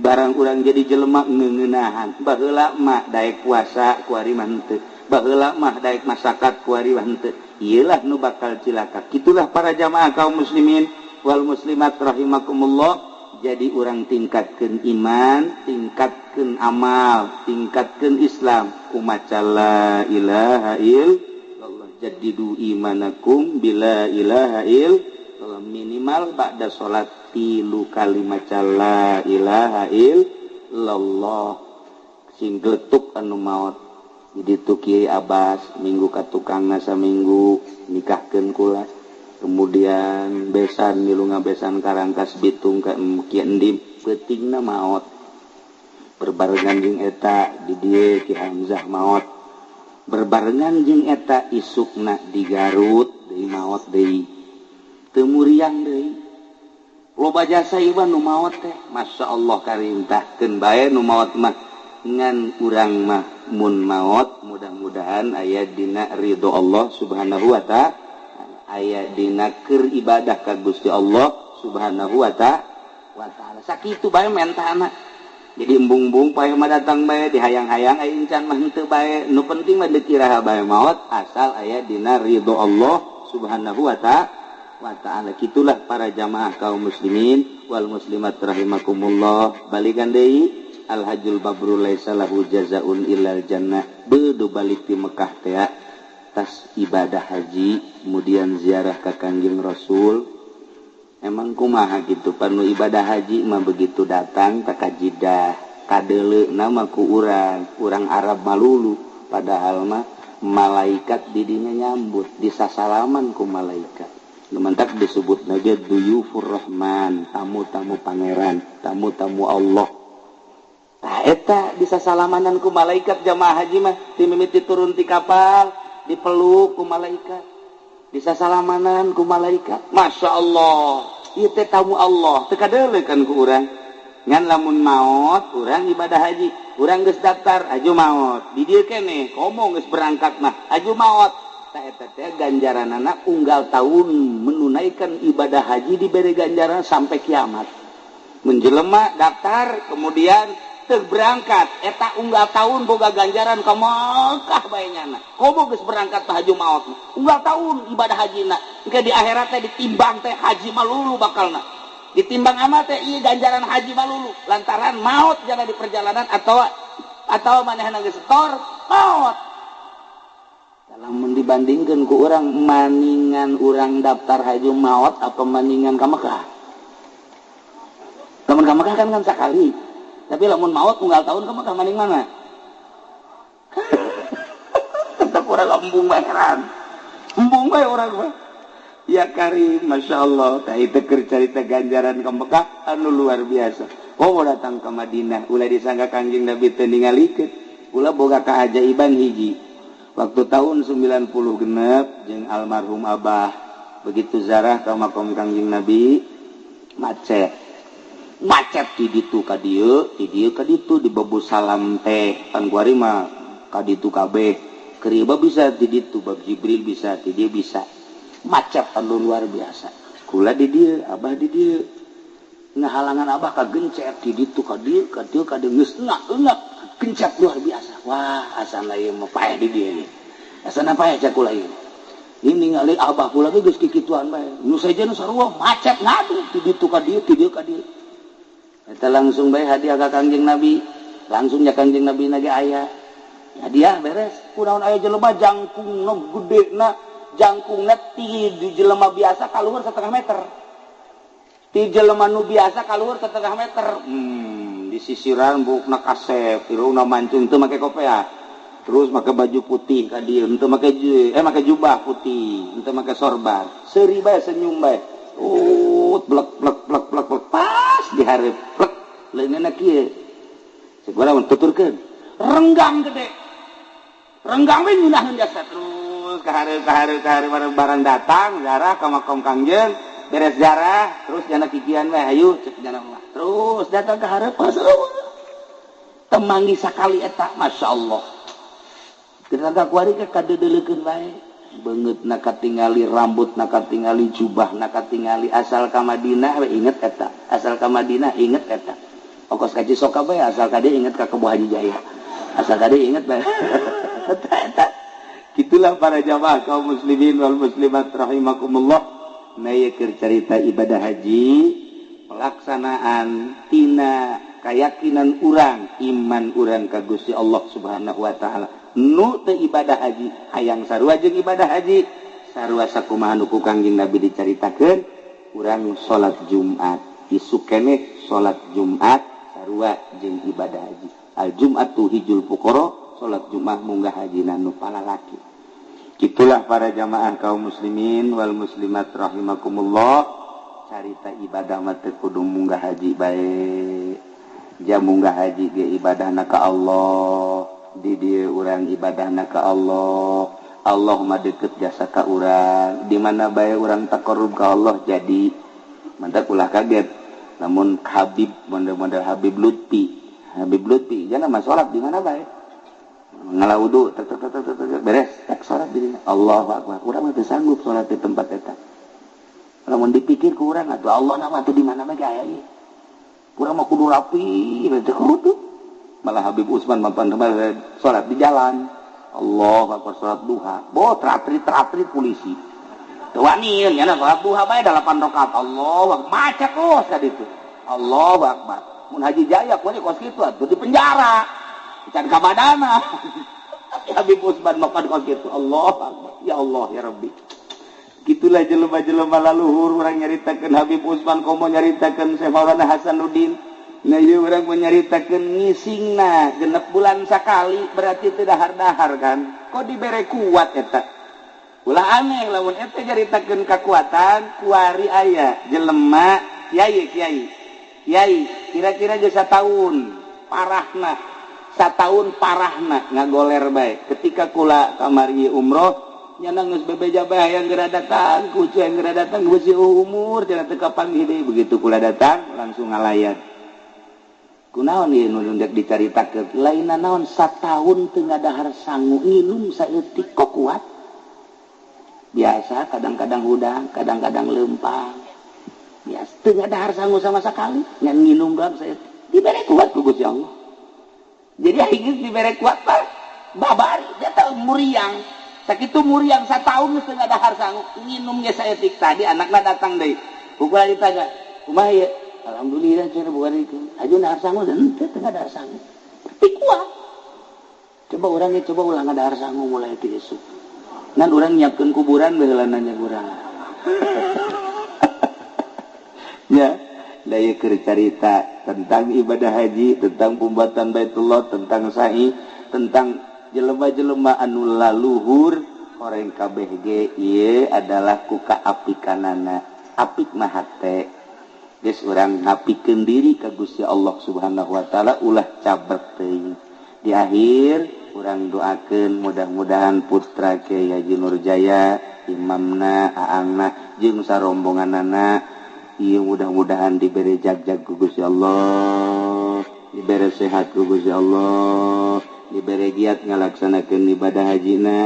barang urang jadi jelema ngeuneunahan baheula mah daek puasa kuari mah henteu baheula mah daek masakat kuari mah henteu iyalah nu bakal cilaka kitulah para jamaah kaum muslimin wal muslimat rahimakumullah jadi urang tingkatkeun iman tingkatkeun amal tingkatkeun Islam kumaca la ilaha illallah jaddidu imanakum bila ilaha illallah minimal ba'da salat 3 kali maca la ilaha illallah sing gletuk anu maot jadi tu Kiai Abbas minggu ka tukangna saminggu nikahkeun kula kemudian besan milunga besan Karangkas Bitung ka Kiai Endim peutingna maot berbarengan jeung eta di dieu Ki Hamzah maot berbarengan jeung eta isukna di Garut deui maot deui teu muriang deui loba jasa ieu nu maot teh masyaallah karintahkeun bae nu maot mah ngan urang mah mun maot mudah-mudahan aya dina ridho Allah Subhanahu wa ta'ala aya dina keur ibadah ka Gusti Allah Subhanahu wa ta'ala sakitu bae mentana jadi embung-embung pae mah datang bae dihayang-hayang aya encan mah henteu bae nu penting mah dikiraha bae maot asal aya dina ridho Allah Subhanahu wa ta'ala kitulah para jamaah kaum muslimin wal muslimat rahimakumullah balikan deui al hajjul mabrur laisa lahu jazaun illal jannah beudu balik di Mekah teh tas ibadah haji kemudian ziarah ka Kangjeng Rasul emang kumaha gitu panu ibadah haji mah begitu datang tak kajidah kadeuleu nama ku urang Arab malulu padahal mah malaikat di dinya nyambut disasalaman ku malaikat lumantak disebut naga duyufur rahman tamu-tamu pangeran tamu-tamu Allah tah eta bisa salamanan ku malaikat jamaah haji mah timimiti turun ti kapal dipeluk ku malaikat bisa salamanan ku malaikat masya Allah ieu teh tamu Allah teu kadeuleu kan ku urang ngan lamun maot urang ibadah haji urang geus daftar aju maot di dieu keneh komo geus berangkat mah aju maot tah eta teh ganjaranana unggal tahun menunaikan ibadah haji diberi ganjaran sampai kiamat menjelema daftar kemudian berangkat eta unggal tahun boga ganjaran ka Mekah bae nyana komo geus berangkat teh haji maot unggal tahun ibadah hajina engke di akhirat teh ditimbang teh haji malulu bakalna ditimbang amal teh ieu ganjaran haji malulu lantaran maot jana di perjalanan atau manehna geus setor maot lamun dibandingkeun ku urang maningan urang daftar haji maot apa maningan ka Mekah lamun ka Mekah kan sakali tapi lamun maut unggal tahun kamu ke maning mana? Tetap orang embung heran. Embung bae orang mah. Ya karim, masya Allah. Tah itu cerita ganjaran ke Mekah anu luar biasa. Oh mau datang ke Madinah, ulah disangka Kangjeng Nabi teu ningalikeun. Ulah boga keajaiban hiji. Waktu tahun 90 genep jeung almarhum Abah begitu zarah ka makom Kangjeng Nabi macet di ditu ka dieu ka ditu di bebu salam teh pan kuari mah ka ditu kabeh keriba bisa di ditu bab Jibril bisa di dieu bisa macet anu luar biasa kula di dieu Abah di dieu ngahalangan Abah ka gencet di ditu ka dieu geus enak gencet luar biasa wah asana ieu mah paeh di dieu asana paeh cak kula ieu ini ningali Abah kula ge geus kikituan bae nu saja nu sarua macet ngadu di ditu ka dieu eta langsung bae hadiah ka Kangjeng Nabi langsung nya Kangjeng Nabi nage aya hadiah beres kunaon aya jelema jangkungna gedena jangkungna ti di jelema biasa kaluhur 1/2 meter ti jelema nu biasa kaluhur setengah meter di sisiran bukna kasep irungna mancung teu make kopea terus make baju putih ka dieu teu make jubah putih teu make sorban seuri bae senyum bae blek blek blek blek pas di hareup blek leungeunna kieu segala mun tuturkeun renggang gede renggang we nyunahkeun jasa terus ka hareup barang datang zarah ka makom Kangjeng beres zarah terus jana kikian we hayu cek jana mah terus datang ka hareup temanggi sakali eta masyaallah ketika kuari ke kadeudeuleukeun bae beungeut na katingali rambut na katingali jubah na katingali asal ka Madinah we inget eta asal ka Madinah inget eta ongkos ka Cisoka bae asal ka dieu inget ka Kebo Haji Jaya asal ka dieu inget bae eta gitulah para jamaah kaum muslimin wal muslimat rahimakumullah na ieu keur carita ibadah haji pelaksanaan tina keyakinan urang iman urang ka Gusti Allah Subhanahu wa taala nu teu ibadah haji hayang sarua jeung ibadah haji sarua sakumaha nu ku Kangjeng Nabi dicaritakeun urang salat Jumat isu keneh salat Jumat sarua jeung ibadah haji al Jumatu hijul fuqara salat Jumat munggah hajina nu palalaki gitulah para jamaah kaum muslimin wal muslimat rahimakumullah carita ibadah mah teu kudu munggah haji bae jam munggah haji ge ibadahna ka Allah di dieu urang ibadahna ka Allah Allah mah deukeut jasa ka urang di mana bae urang taqarrub ka Allah jadi mantap ulah kaget namun Habib model Habib Lutfi jangan mah salat di mana bae ngalaudu beres tak salat di dinya Allahu akbar urang mah teu sanggup salat di tempat eta lamun dipikir ku urang atuh Allah nama teh di mana bae aya ieu urang mah kudu rapi teh kudu malah Habib Usman mapan salat di jalan Allahu akbar salat duha teratrit polisi teu wani nya salat duha bae 8 rakaat Allahu akbar maca kos ka ditu Allahu akbar mun Haji Jaya kudu kos kitu atuh di penjara can ka badana Habib Usman mapan kos kitu Allahu akbar ya Allah ya Rabbi gitulah jelema-jelema laluhur urang nyaritakeun Habib Usman komo nyaritakeun Syekh Maulana Hasanuddin nah ieu urang nyaritakeun ngisingna genep bulan sakali berarti teu dahar-dahar kan kok dibere kuat eta ulah aneh lamun eta nyaritakeun kakuatan kuari aya jelema kiai kira-kira geus sataun parahna ngagoler bae ketika kula kamari umroh nyana geus bebeja bae hayang geura datang kucu yang geura datang geus umur cenah teu kapanggih deui begitu kula datang langsung ngalayat kunaon ieu nu dek dicaritakeun lainna naon sataun teu ngadahar sangu nginum saeutik kok kuat biasa kadang-kadang hudang kadang-kadang leumpang biasa teu ngadahar sangu sama sekali ngan nginum doang saeutik dibere kuat ku Gusti Allah jadi aing dibere kuat mah babari dia teh muriang sakitu muriang sataun geus teu ngadahar sangu nginum ge saeutik tadi anakna datang deui ukula ditanya kumaha ieu alhamdulillah cenah bukan itu aja dahar sangu dan teu ngadahar sangu tapi kuat coba urang ulang ngadahar sangu mulai ti esuk ngan urang nyiapkeun kuburan baheula nanya urang ya da ieu keur carita tentang ibadah haji tentang pembuatan Baitullah tentang sa'i tentang jelema-jelema anu laluhur horeng kabeh ge ieu adalah ku kaapikanana apik mah hate geus urang ngapikeun diri ka Gusti Allah Subhanahu wa taala ulah cabrek teuing di akhir urang doakeun mudah-mudahan putra Kiai Haji Nurjaya imamna aangna jeung sarombonganana ieu mudah-mudahan dibere jag-jag ku Gusti Allah dibere sehat ku Gusti Allah dibere giat ngalaksanakeun ibadah hajina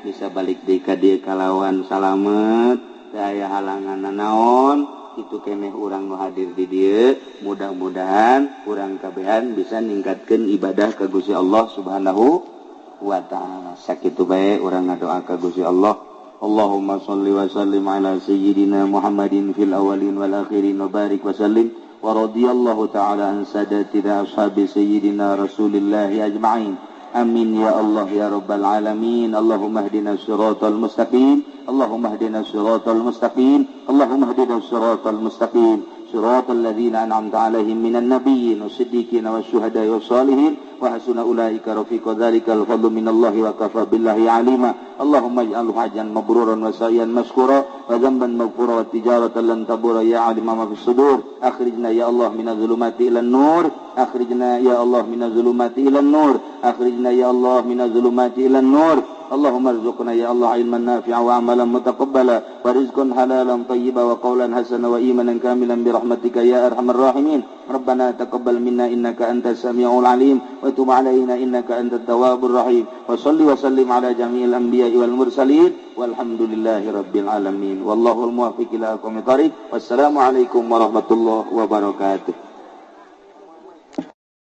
bisa balik deui ka dieu kalawan salamet teu aya halangan naon itu keneh urang nu hadir di dieu mudah-mudahan urang kabehan bisa ningkatkeun ibadah ka Gusti Allah Subhanahu wa taala sakitu bae urang ngadoa ka Gusti Allah Allahumma shalli wa sallim ala sayyidina Muhammadin fil awwalin wal akhirin wa barik wa sallim wa radiyallahu ta'ala an sadatina ashabi sayyidina Rasulillah ajma'in amin ya Allah ya rabbal alamin Allahumma hdina siratal mustaqim Allahumma hdina siratal mustaqim Allahumma hdina siratal mustaqim صراط الذين أنعمت عليهم من النبيين والصديقين والشهداء والصالحين وحسن أولئك رفيقا ذلك الفضل من الله وكفى بالله عليما اللهم اجعله حجا مبرورا وسعيا مشكورا وذنبا مغفورا والتجارة لن تبور يا عالم ما في الصدور أخرجنا يا الله من الظلمات إلى النور أخرجنا يا الله من الظلمات إلى النور أخرجنا يا الله من الظلمات إلى النور اللهم ارزقنا يا الله علما نافعا وعملا متقبلا ورزقا حلالا طيبا وقولا حسنا وإيمانا كاملا برحمتك يا أرحم الراحمين ربنا تقبل منا إنك أنت السميع العليم وتب علينا إنك أنت التواب الرحيم وصل وسلم على جميع الأنبياء والمرسلين والحمد لله رب العالمين والله الموفق إلى أقوم الطريق والسلام عليكم ورحمة الله وبركاته.